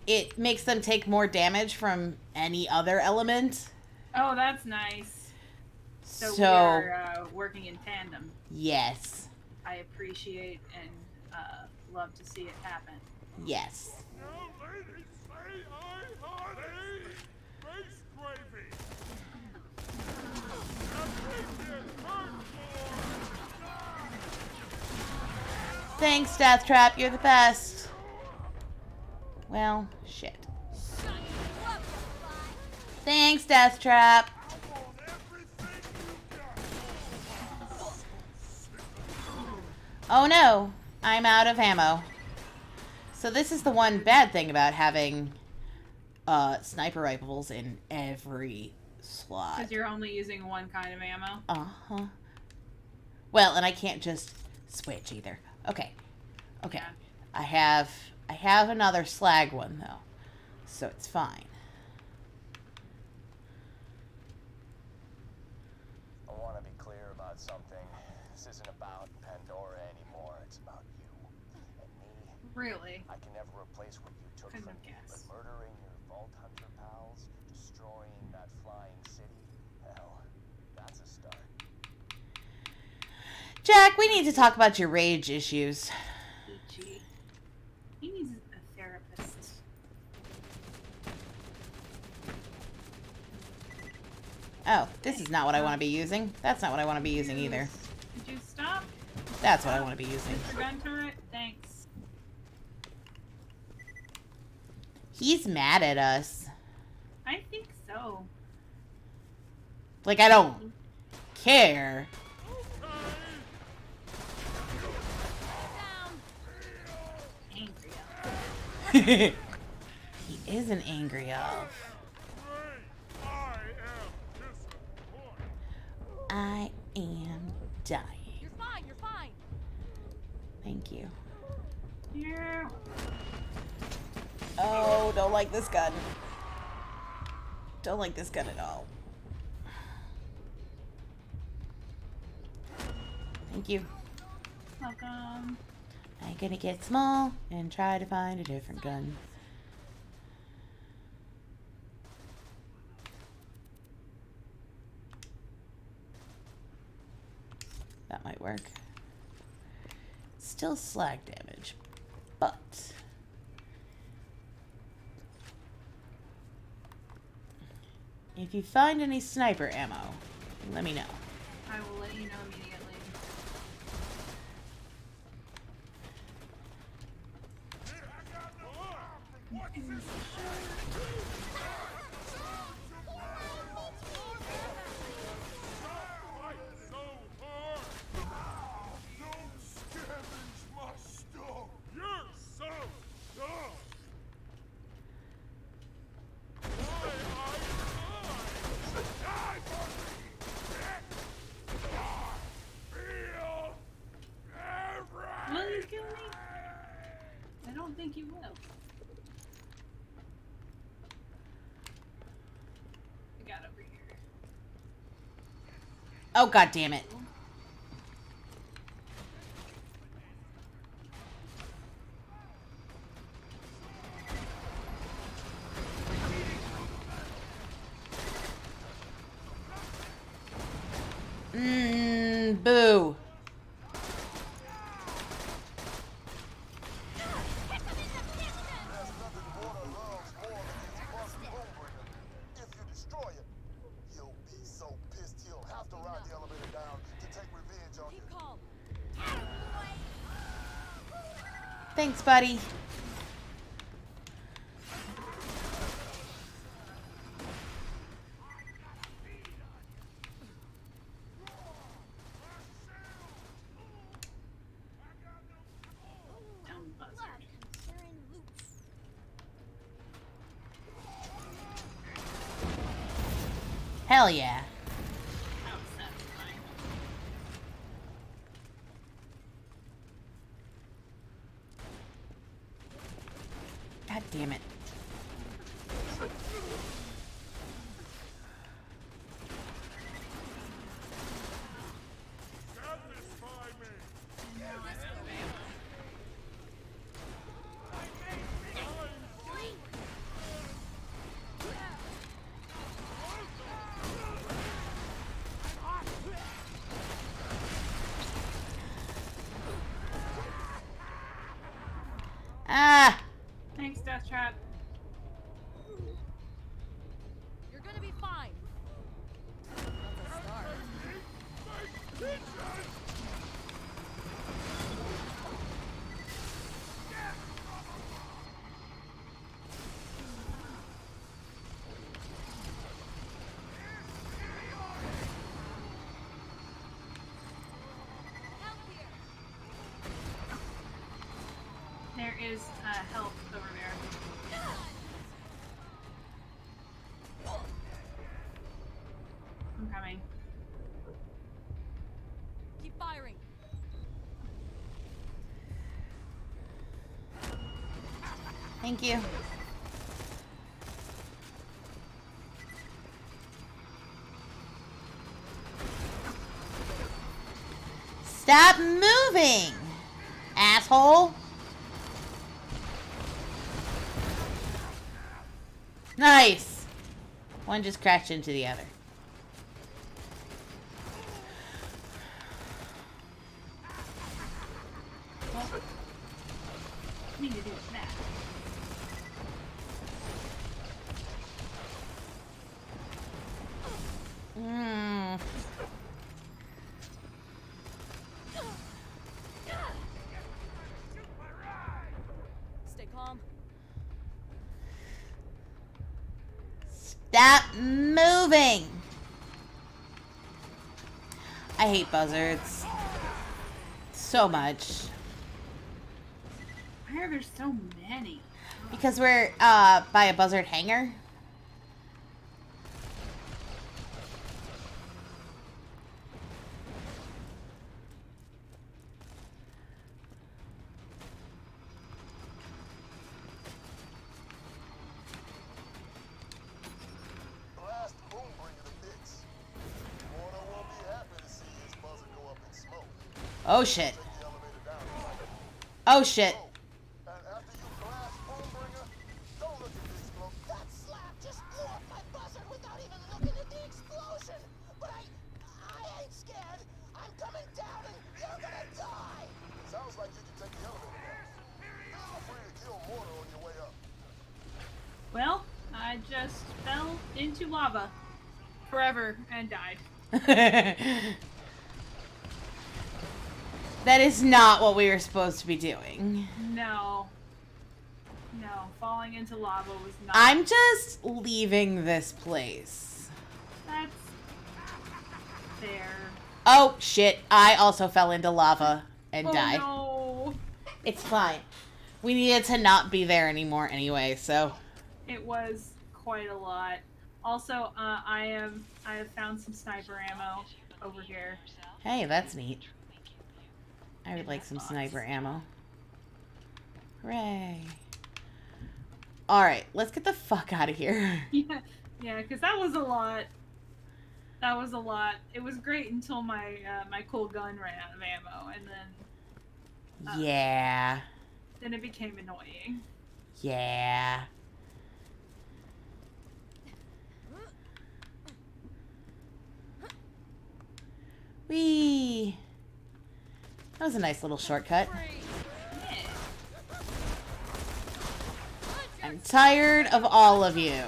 it makes them take more damage from any other element. Oh, that's nice. So, we So, are working in tandem. yes. I appreciate and love to see it happen. Yes. Now, ladies, say aye, hearty. Race gravy. Thanks, Death Trap. You're the best. Well, shit. Thanks, Death Trap. Oh no, I'm out of ammo. So this is the one bad thing about having sniper rifles in every slot. Because you're only using one kind of ammo. Uh-huh. Well, and I can't just switch either. Okay. Okay. Yeah. I have another slag one though. So it's fine. I want to be clear about something. This isn't about Pandora anymore. It's about you and me. Really? I can never replace what you took Couldn't from have me, but guessed. murdering your Vault Hunter pals, destroying that flying city, hell, that's a start. Jack, we need to talk about your rage issues. Peachy. He needs a therapist. Oh, this is not what I want to be using. That's not what I want to be using either. Could you stop? That's what I want to be using. Mr. Gun Turret? Thanks. He's mad at us. I think so. Like, I don't care. Angry. He is an angry elf. I am dying. You're fine, you're fine. Thank you. Yeah. Oh, don't like this gun. Don't like this gun at all. Thank you. Welcome. I'm gonna get small and try to find a different gun. That might work. Still slag damage, but if you find any sniper ammo, let me know. I will let you know immediately. Will you kill me? I don't think you will. I got over here. Oh, god damn it. Boo. If you destroy it, he'll be so pissed he'll have to ride the elevator down to take revenge on you. Keep calm. Thanks, buddy. Hell yeah. That was satisfying. God damn it. Ah! Thanks, Death Trap. You're gonna be fine. That's a start. Help here. There is help over there. I'm coming. Keep firing. Thank you. Stop moving, asshole. Nice. One just crashed into the other. What need to do with that? Mm. Stay calm. Stop moving. I hate buzzards so much. Why are there so many? Because we're by a buzzard hangar. Blast Boombringer to bits. Warner won't be happy to see his buzzer go up in smoke. Oh shit. Take the elevator down. Oh shit. And after you blast Boombringer, don't look at the explosion. That slap just blew up my buzzer without even looking at the explosion. But I ain't scared. I'm coming down and you're gonna die. Sounds like you can take the elevator down. Feel free to kill Mortar on your way up. Well, I just fell into lava forever and died. That is not what we were supposed to be doing. No. No, falling into lava was not. I'm just leaving this place. That's fair. Oh shit, I also fell into lava and died. No. It's fine. We needed to not be there anymore anyway, so. It was quite a lot. Also, I have found some sniper ammo over here. Hey, that's neat. I would like some sniper ammo. Hooray. Alright, let's get the fuck out of here. Yeah, because that was a lot. That was a lot. It was great until my my cool gun ran out of ammo, and then Yeah. then it became annoying. Yeah. Whee! That was a nice little shortcut. I'm tired of all of you.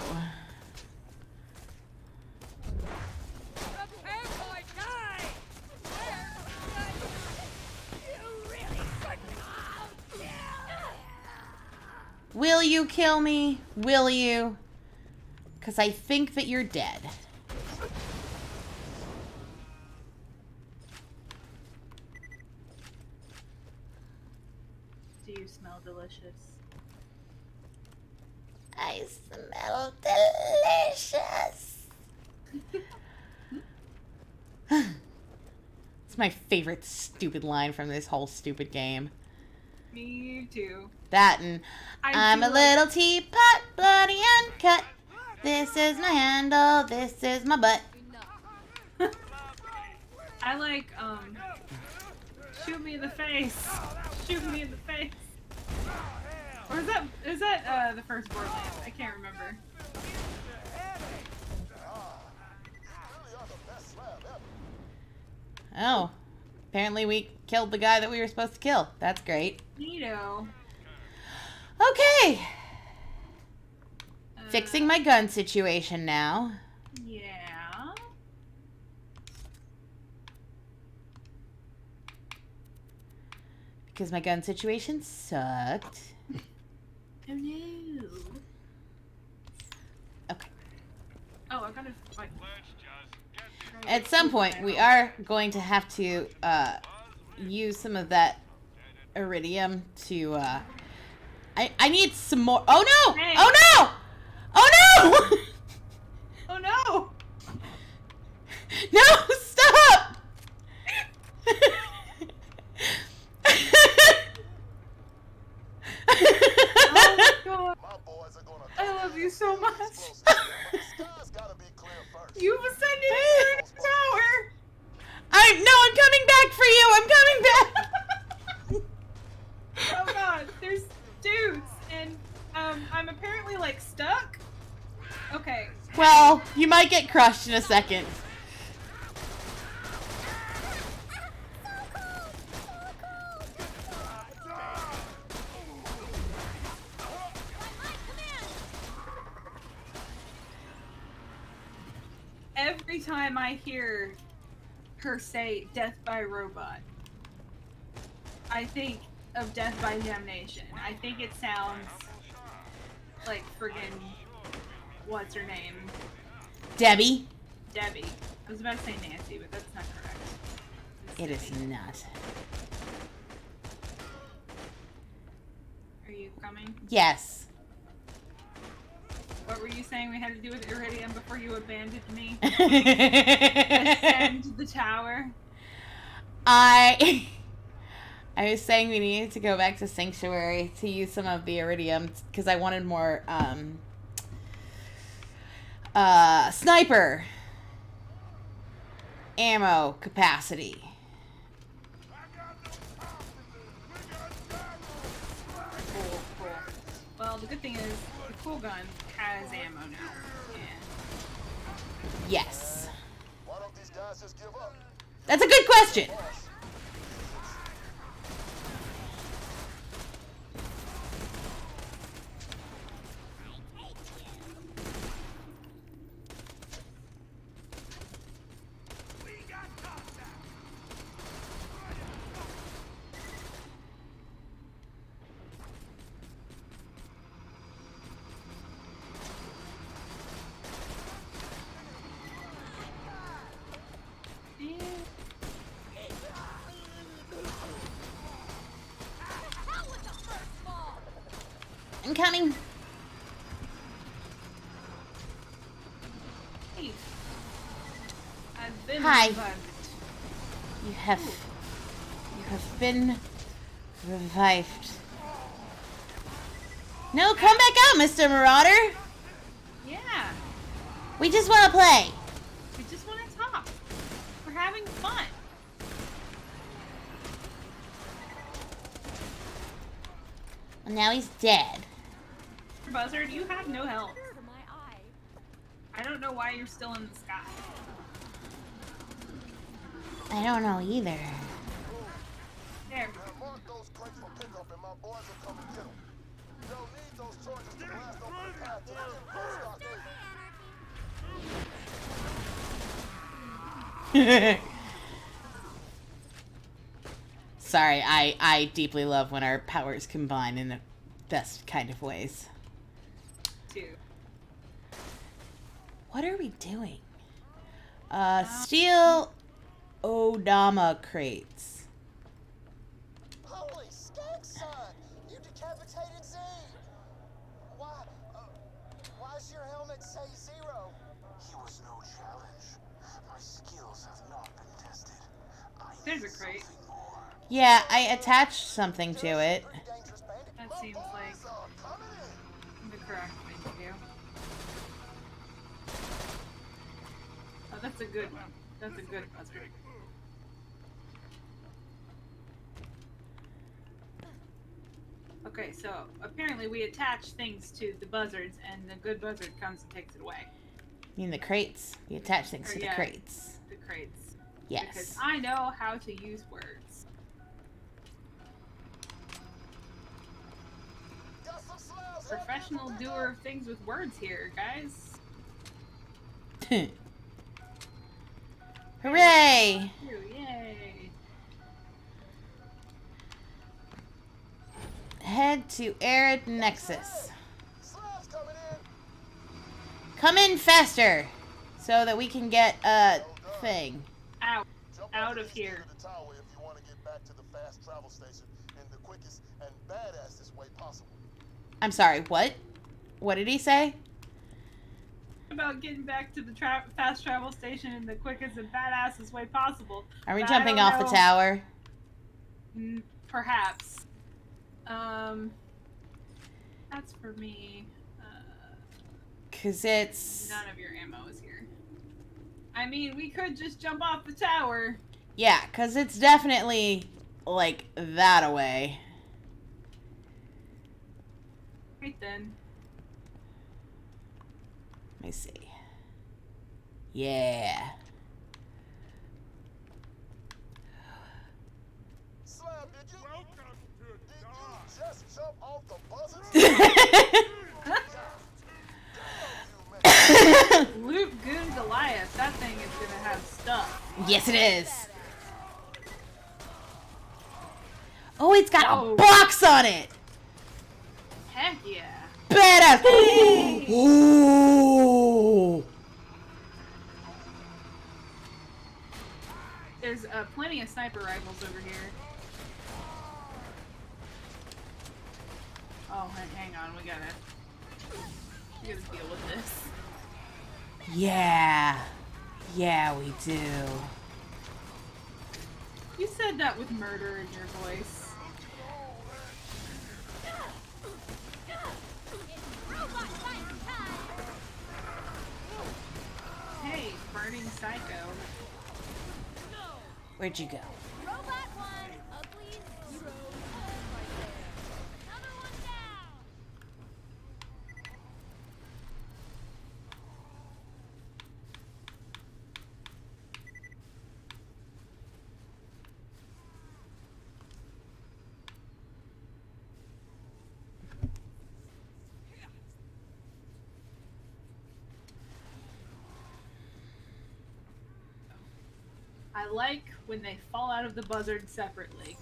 Will you kill me? Will you? Because I think that you're dead. Do you smell delicious? I smell delicious. It's my favorite stupid line from this whole stupid game. Me too. That and I'm do a little teapot, bloody uncut. This is my handle, this is my butt. Enough. I like, shoot me in the face. Shoot me in the face. Or is that the first Borderlands? I can't remember. Oh, apparently we killed the guy that we were supposed to kill. That's great. Neato. Okay. Fixing my gun situation now. Yeah. Because my gun situation sucked. Oh no. Okay. Oh, I gotta like. Let's just get this At some point, we are going to have to use some of that iridium to. I need some more. Oh no! Hey. Oh no! Oh no! Oh no! No! Stop! Oh my god! My boys are gonna I love you so much. the sky's gotta be clear first. You've ascended into the tower. I'm coming back for you. I'm coming back. Oh god, there's dudes, and I'm apparently like stuck. Okay. Well, you might get crushed in a second. Every time I hear her say "death by robot," I think of "death by damnation." I think it sounds like friggin' what's her name? Debbie. Debbie. I was about to say Nancy, but that's not correct. It is not. Are you coming? Yes. What were you saying we had to do with Iridium before you abandoned me? Ascend the tower. I was saying we needed to go back to Sanctuary to use some of the Iridium because I wanted more sniper ammo capacity. Cool, cool. Well, the good thing is the cool gun has ammo now. And Yes. Why don't these guys just give up? That's a good question. I'm coming. hey, I've been Hi. revived. You have been revived. No, come back out, Mr. Marauder. Yeah, We just want to play. we just want to talk. We're having fun. Well, now he's dead. Buzzard, you have no health. For my eye. I don't know why you're still in the sky. I don't know either. There. Mark those crates for pickup and my boys will come and get them. They'll need those charges to blast open the path to the info stockade. Sorry, I deeply love when our powers combine in the best kind of ways. Too. What are we doing? Steel Odama crates. Holy skunk, son! You decapitated Z! Why's your helmet say 0? He was no challenge. My skills have not been tested. I There's a crate. Yeah, I attached something to it. That seems like the correct thing to do. Oh, that's a good one. That's a good buzzard. Okay, so apparently we attach things to the buzzards, and the good buzzard comes and takes it away. I mean the crates. We attach things to the crates. The crates. Yes. Because I know how to use words. Professional doer of things with words here, guys. Hooray! Yay! Head to Arid Nexus. Come in faster, so that we can get a thing. Out of here. I'm sorry, what? What did he say? About getting back to the fast travel station in the quickest and badassest way possible. Are we But jumping off the tower? Perhaps. That's for me. Cause it's... None of your ammo is here. I mean, we could just jump off the tower. Yeah, cause it's definitely, like, that away. Right then. Let me see. Yeah. Slab, did you just jump off the buzzards? Loot Goon Goliath. That thing is gonna have stuff. Yes, it is. Oh, it's got Oh. a box on it. Heck yeah. Badass. Ooh. There's plenty of sniper rifles over here. Oh, hang on. We gotta deal with this. Yeah. Yeah, we do. You said that with murder in your voice. Hey, burning psycho. Where'd you go? Robot 1, ugly 0. Another one down. I like when they fall out of the buzzard separately.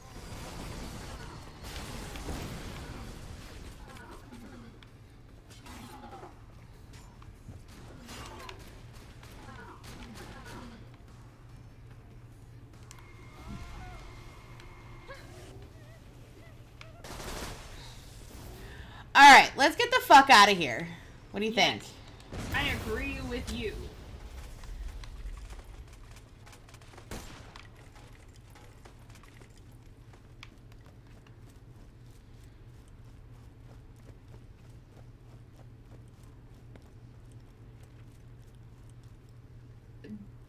Alright, let's get the fuck out of here. What do you think? I agree with you.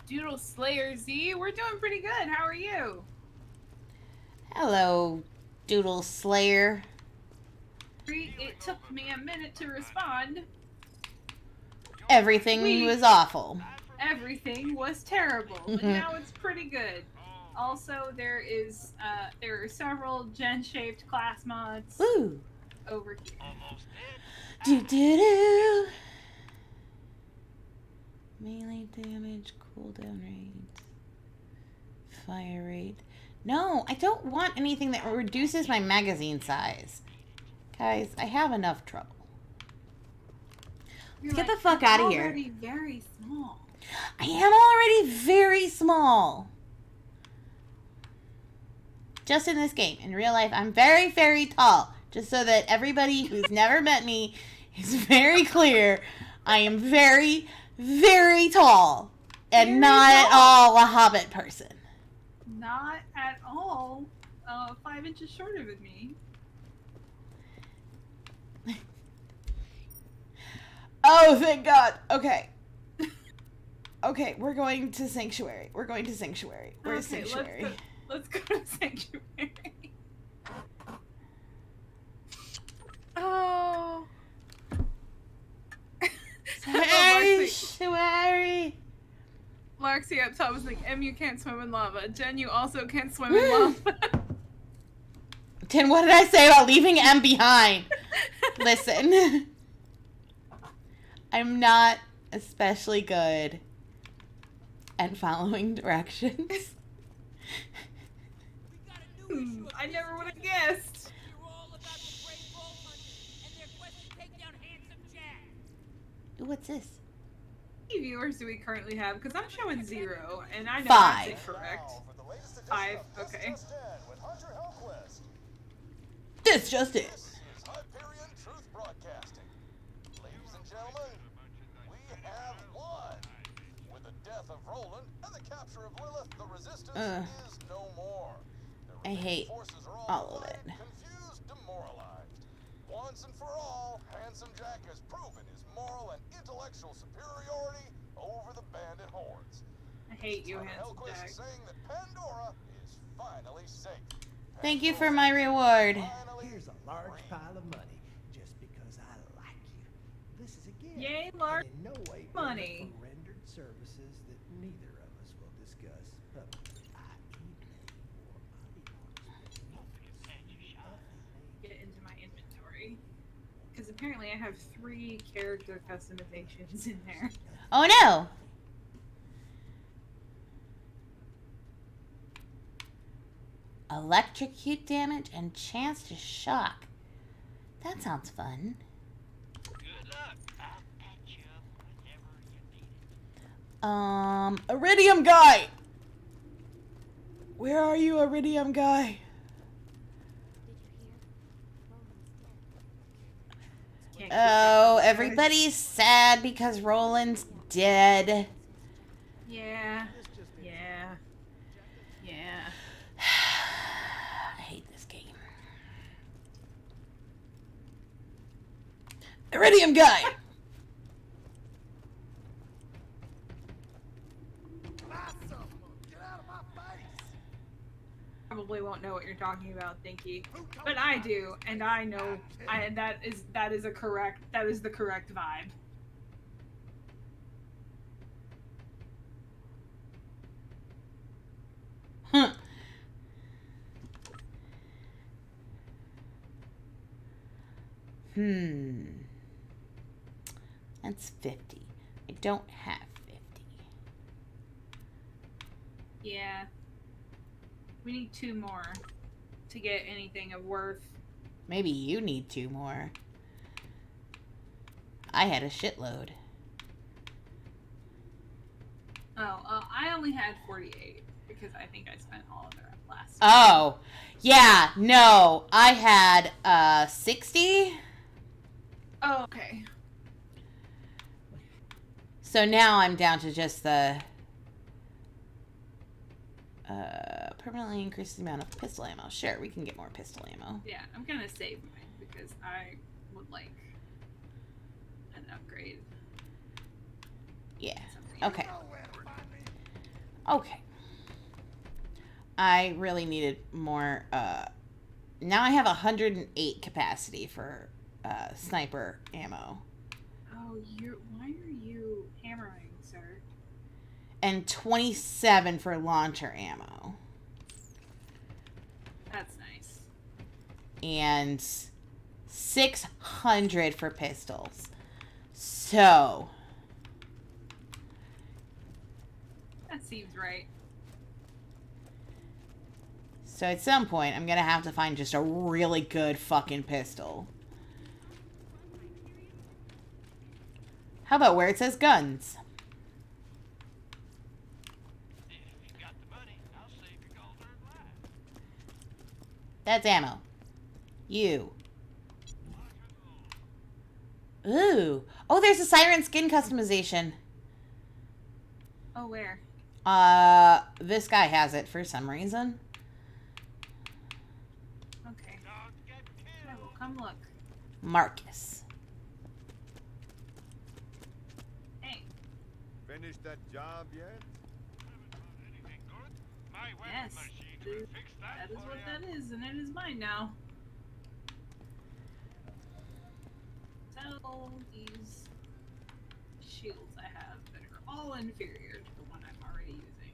Doodle Slayer Z, we're doing pretty good. How are you? Hello, Doodle Slayer. It took me a minute to respond. Everything was awful. Everything was terrible, but now it's pretty good. Also, there are several gen-shaped class mods Woo! over here. Do. Melee damage, cooldown rate, fire rate. No, I don't want anything that reduces my magazine size. Guys, I have enough trouble. Let's get the fuck out of here. You're already very small. I am already very small. Just in this game. In real life, I'm very, very tall. Just so that everybody who's never met me is very clear. I am very, very tall. And Very not at tall. all a hobbit person. not at all 5 inches shorter than me. Oh, thank God. Okay. Okay, we're going to Sanctuary. We're going to Sanctuary. Where's Okay, Sanctuary? Let's go to Sanctuary. Oh. Sanctuary. Larxie up top was like, you can't swim in lava. Jen, you also can't swim in lava. Then what did I say about leaving M behind? Listen. I'm not especially good at following directions. I never would have guessed. Ooh, what's this? How many viewers do we currently have? Because I'm showing 0, and I know 5. that's incorrect. Now for the latest edition 5, of This okay. Just In with Hunter Hellquist. This just it. This is Hyperion Truth Broadcasting. Ladies and gentlemen, we have won. With the death of Roland and the capture of Lilith, the resistance is no more. The I hate forces are all of it. confused, demoralized. Once and for all, Handsome Jack has proven his moral and intellectual superiority over the bandit hordes. I hate you, Hunter Handsome Hellquist Jack. is saying that Pandora is finally safe. Thank you for my reward. Finally Here's a large free. pile of money just because I like you. This is a gift. Yay, and large in no way money. payment for rendered services that neither of us will discuss publicly. Get into my inventory. Because apparently I have 3 character customizations in there. Oh no. Electrocute damage and chance to shock. That sounds fun. Good luck. I'll patch you up whenever you need it. Iridium guy. Where are you, Iridium guy? Can't keep Oh, track of everybody's sad because Roland's dead. Yeah. Yeah. Yeah. I hate this game. Iridium guy. Probably won't know what you're talking about, Thinky. But I do, and I know that is the correct vibe. Huh. That's 50. I don't have 50. Yeah. We need 2 more to get anything of worth. Maybe you need 2 more. I had a shitload. I only had 48 because I think I spent all of it last. Oh, yeah, no, I had 60. Oh, okay. So now I'm down to just the permanently increases the amount of pistol ammo. Sure, we can get more pistol ammo. Yeah, I'm gonna save mine because I would like an upgrade. Yeah. Something. Okay. Okay. I really needed more. Now I have 108 capacity for sniper ammo. Oh, why are you hammering, sir? And 27 for launcher ammo. That's nice. And 600 for pistols. So That seems right. So at some point, I'm gonna have to find just a really good fucking pistol. How about where it says guns? If you got the money, I'll save your gold-earned life. That's ammo. You. Ooh. Oh, there's a siren skin customization. Oh, where? This guy has it for some reason. Okay. Don't get I killed. will come look. Marcus. Hey. Finish that job yet? Anything good? My weapon Yes. machine That will is, fix that that is for what ya. that is, and it is mine now. Sell these shields I have that are all inferior to the one I'm already using.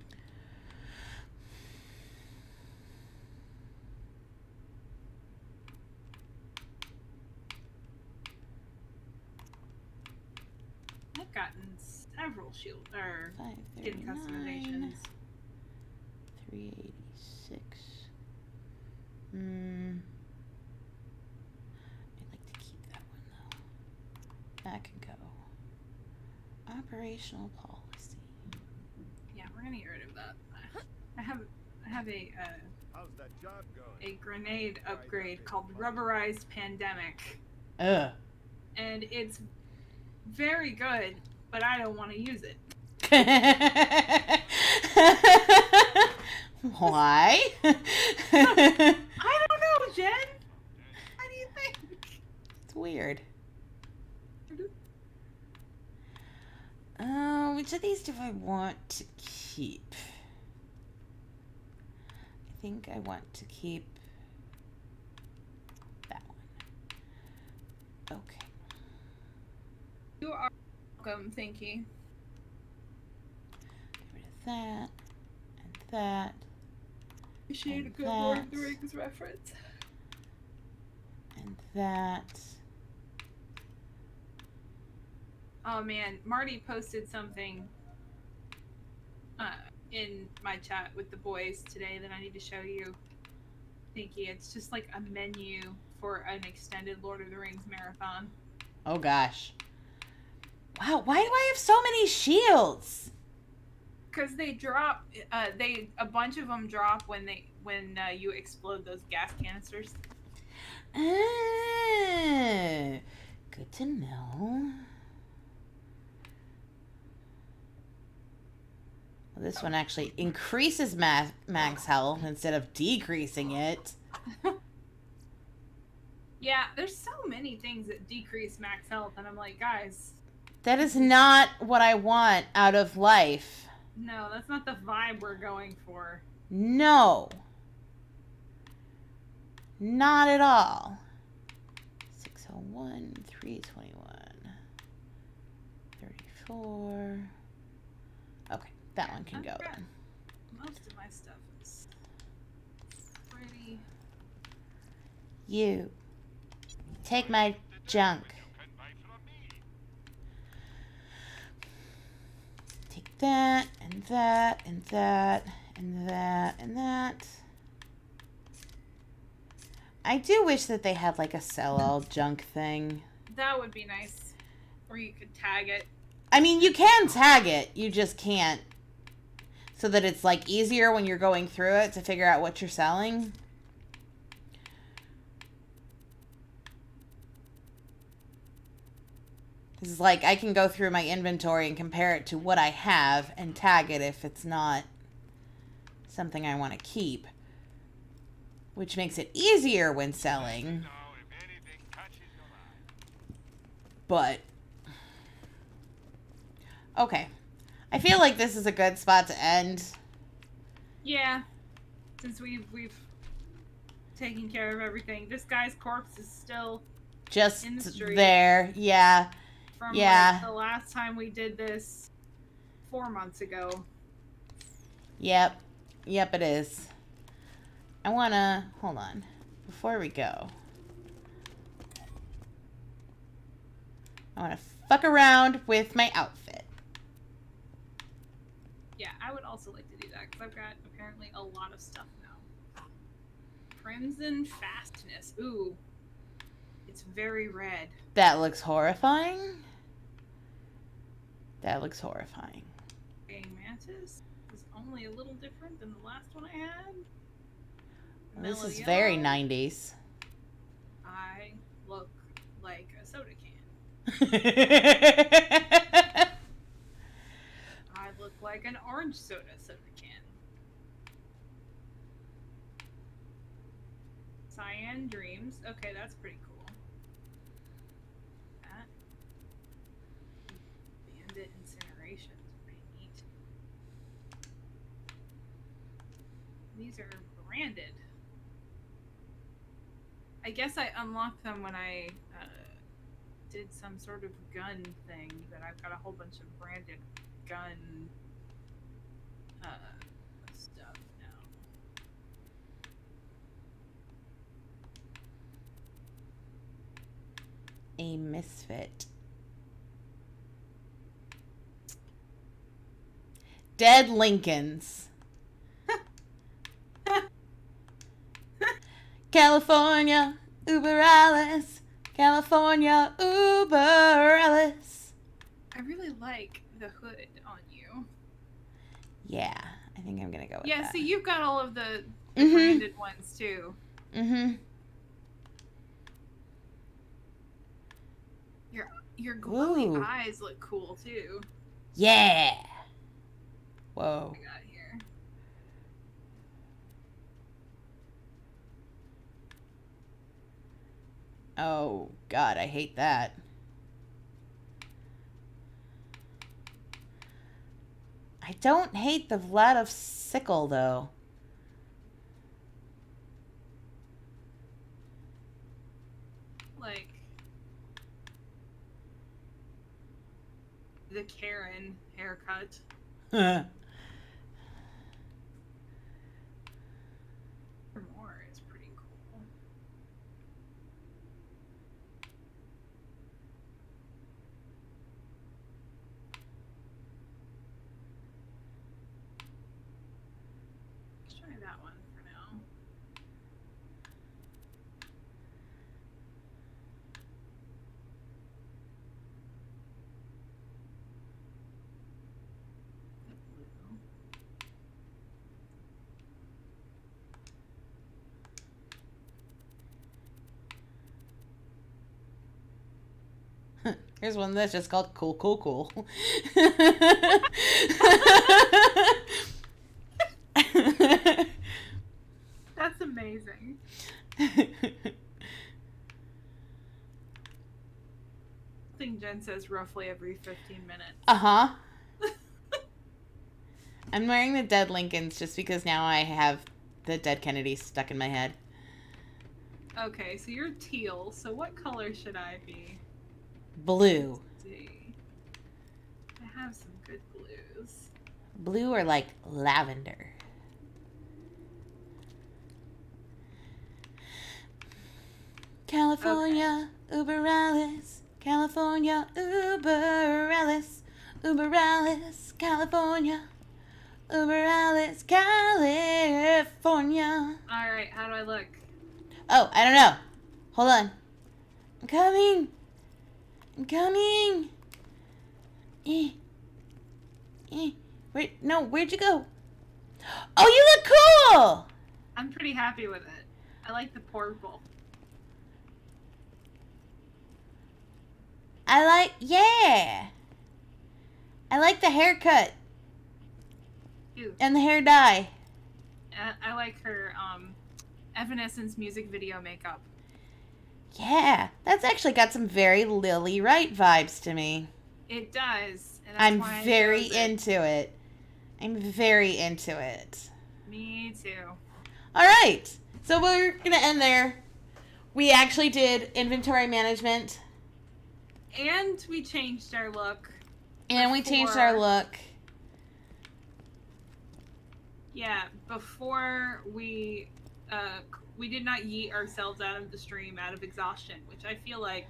I've gotten several shield or skin 539. customizations. 386. I'd like to keep that one though. That could go. Operational policy. Yeah, we're gonna get rid of that. I have a How's that job going? a grenade upgrade called Rubberized Pandemic, Ugh. and it's very good, but I don't want to use it. Why? I don't know, Jen. How do you think? It's weird. Which of these do I want to keep? I think I want to keep that one. Okay. You are welcome, thank you. Get rid of that and that. Appreciate a And good Lord of that. the Rings reference. And that. Oh man, Marty posted something in my chat with the boys today that I need to show you. Thinky, it's just like a menu for an extended Lord of the Rings marathon. Oh gosh. Wow, why do I have so many shields? Because they drop, a bunch of them drop when you explode those gas canisters. Good to know. Well, this one actually increases max health instead of decreasing it. Yeah, there's so many things that decrease max health, and I'm like, guys. That is not what I want out of life. No, that's not the vibe we're going for. No. Not at all. 601, 321, 34. Okay, that one can go then. Most of my stuff is pretty. You. Take my junk. Take that, and that, and that, and that, and that. I do wish that they had like a sell all junk thing. That would be nice. Or you could tag it. I mean, you can tag it, you just can't. So that it's like easier when you're going through it to figure out what you're selling. It's like I can go through my inventory and compare it to what I have and tag it if it's not something I want to keep. Which makes it easier when selling. But okay. I feel like this is a good spot to end. Yeah. Since we've taken care of everything. This guy's corpse is still just in the street. There. Yeah. From yeah. Like the last time we did this 4 months ago. Yep. Yep, it is. I wanna hold on. Before we go. I wanna fuck around with my outfit. Yeah, I would also like to do that because I've got apparently a lot of stuff now. Crimson Fastness. Ooh. It's very red. That looks horrifying. That looks horrifying. Praying Mantis is only a little different than the last one I had. This Mellow is yellow. very 90s. I look like a soda can. I look look like an orange soda can. Cyan Dreams. Okay, that's pretty cool. That. Bandit Incineration is pretty neat. These are branded. I guess I unlocked them when I did some sort of gun thing, that I've got a whole bunch of branded gun stuff now. A misfit. Dead Lincolns. California, Uber Alice. California, Uber Alice. I really like the hood on you. Yeah, I think I'm gonna go with Yeah, that. see, you've got all of the Mhm. branded ones too. Mm-hmm. Your glowy Ooh. eyes look cool too. Yeah. What Whoa. we got here? Oh, God, I hate that. I don't hate the Vlad sickle, though. Like the Karen haircut. More is pretty cool. Let's try that one for now. The blue. Here's one that's just called Cool, Cool, Cool. That's amazing. I think Jen says roughly every 15 minutes. Uh-huh. I'm wearing the Dead Lincolns just because now I have the Dead Kennedys stuck in my head. Okay, so you're teal, so what color should I be? Blue. Let's see. I have some good blues. Blue or like lavender. California, Uber Alice. California, Uber Alice. Uber Alice, California. Uber Alice, California. Alright, how do I look? Oh, I don't know. Hold on. I'm coming. I'm coming. Where'd you go? Oh, you look cool! I'm pretty happy with it. I like the purple. Yeah. I like the haircut. Ew. And the hair dye. I like her Evanescence music video makeup. Yeah, that's actually got some very Lily Wright vibes to me. It does. And that's I'm why I very chose it. into it. I'm very into it. Me too. All right, so we're going to end there. We actually did inventory management. And we changed our look. And we changed our look. Yeah, before we did not yeet ourselves out of the stream out of exhaustion, which I feel like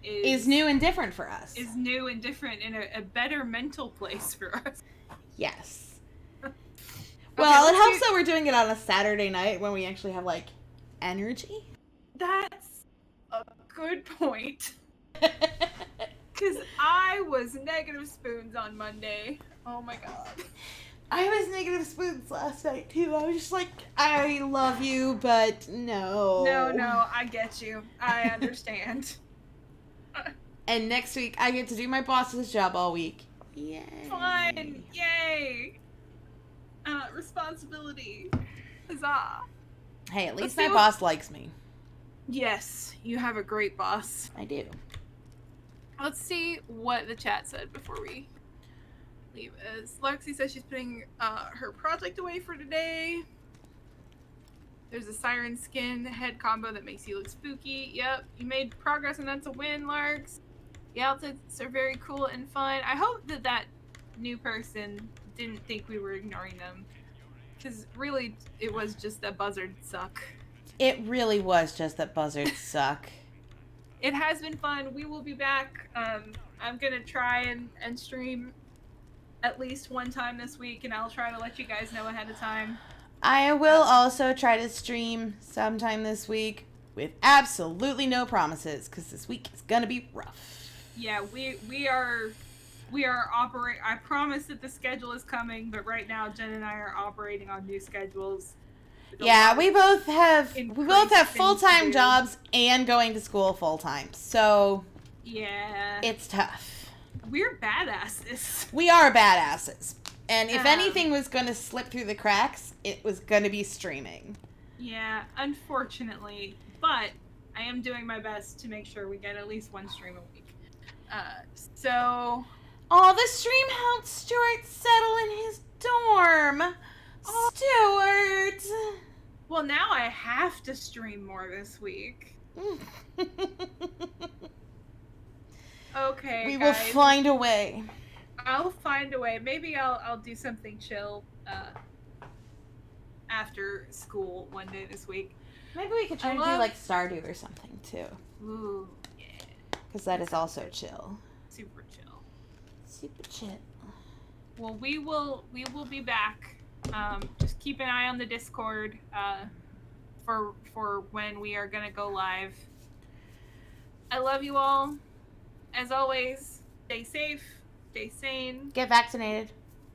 Is new and different for us. Is new and different in a better mental place for us. Yes. Okay, Well, it helps that we're doing it on a Saturday night when we actually have, like, energy. That's a good point. Because I was negative spoons on Monday. Oh my god. I was negative spoons last night, too. I was just like, I love you, but no. No, I get you. I understand. And next week, I get to do my boss's job all week. Yay. Fun! Yay! Responsibility. Huzzah! Hey, at Let's least my see what- boss likes me. Yes, you have a great boss. I do. Let's see what the chat said before we leave. As Lexi says she's putting her project away for today. There's a siren skin head combo that makes you look spooky. Yep, you made progress and that's a win, Larks. The outfits are very cool and fun. I hope that that new person didn't think we were ignoring them. Because really, it was just that buzzards suck. It really was just that buzzards suck. It has been fun. We will be back. I'm going to try and stream at least one time this week, and I'll try to let you guys know ahead of time. I will also try to stream sometime this week with absolutely no promises, because this week is going to be rough. Yeah, we are operating. I promise that the schedule is coming, but right now Jen and I are operating on new schedules. with a Yeah, lot we of both have increased things to full-time do. jobs and going to school full-time. So, Yeah, it's tough. we're badasses. We are badasses. And if Um, anything was going to slip through the cracks, it was going to be streaming. Yeah, unfortunately, but I am doing my best to make sure we get at least one stream a week. So Oh, the stream helped Stuart settle in his dorm. Stuart. well, now I have to stream more this week. Okay, We will guys. find a way. I'll find a way. Maybe I'll do something chill after school one day this week. Maybe we could try I to love- do like Stardew or something too. Ooh, yeah, Because that is also chill. super chill. Super chill. Well, we will be back. Just keep an eye on the Discord for when we are gonna go live. I love you all. As always, stay safe, stay sane, Get vaccinated.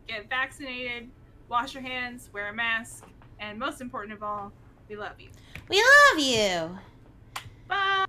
get vaccinated, wash your hands, wear a mask, and most important of all, we love you. We love you. Bye.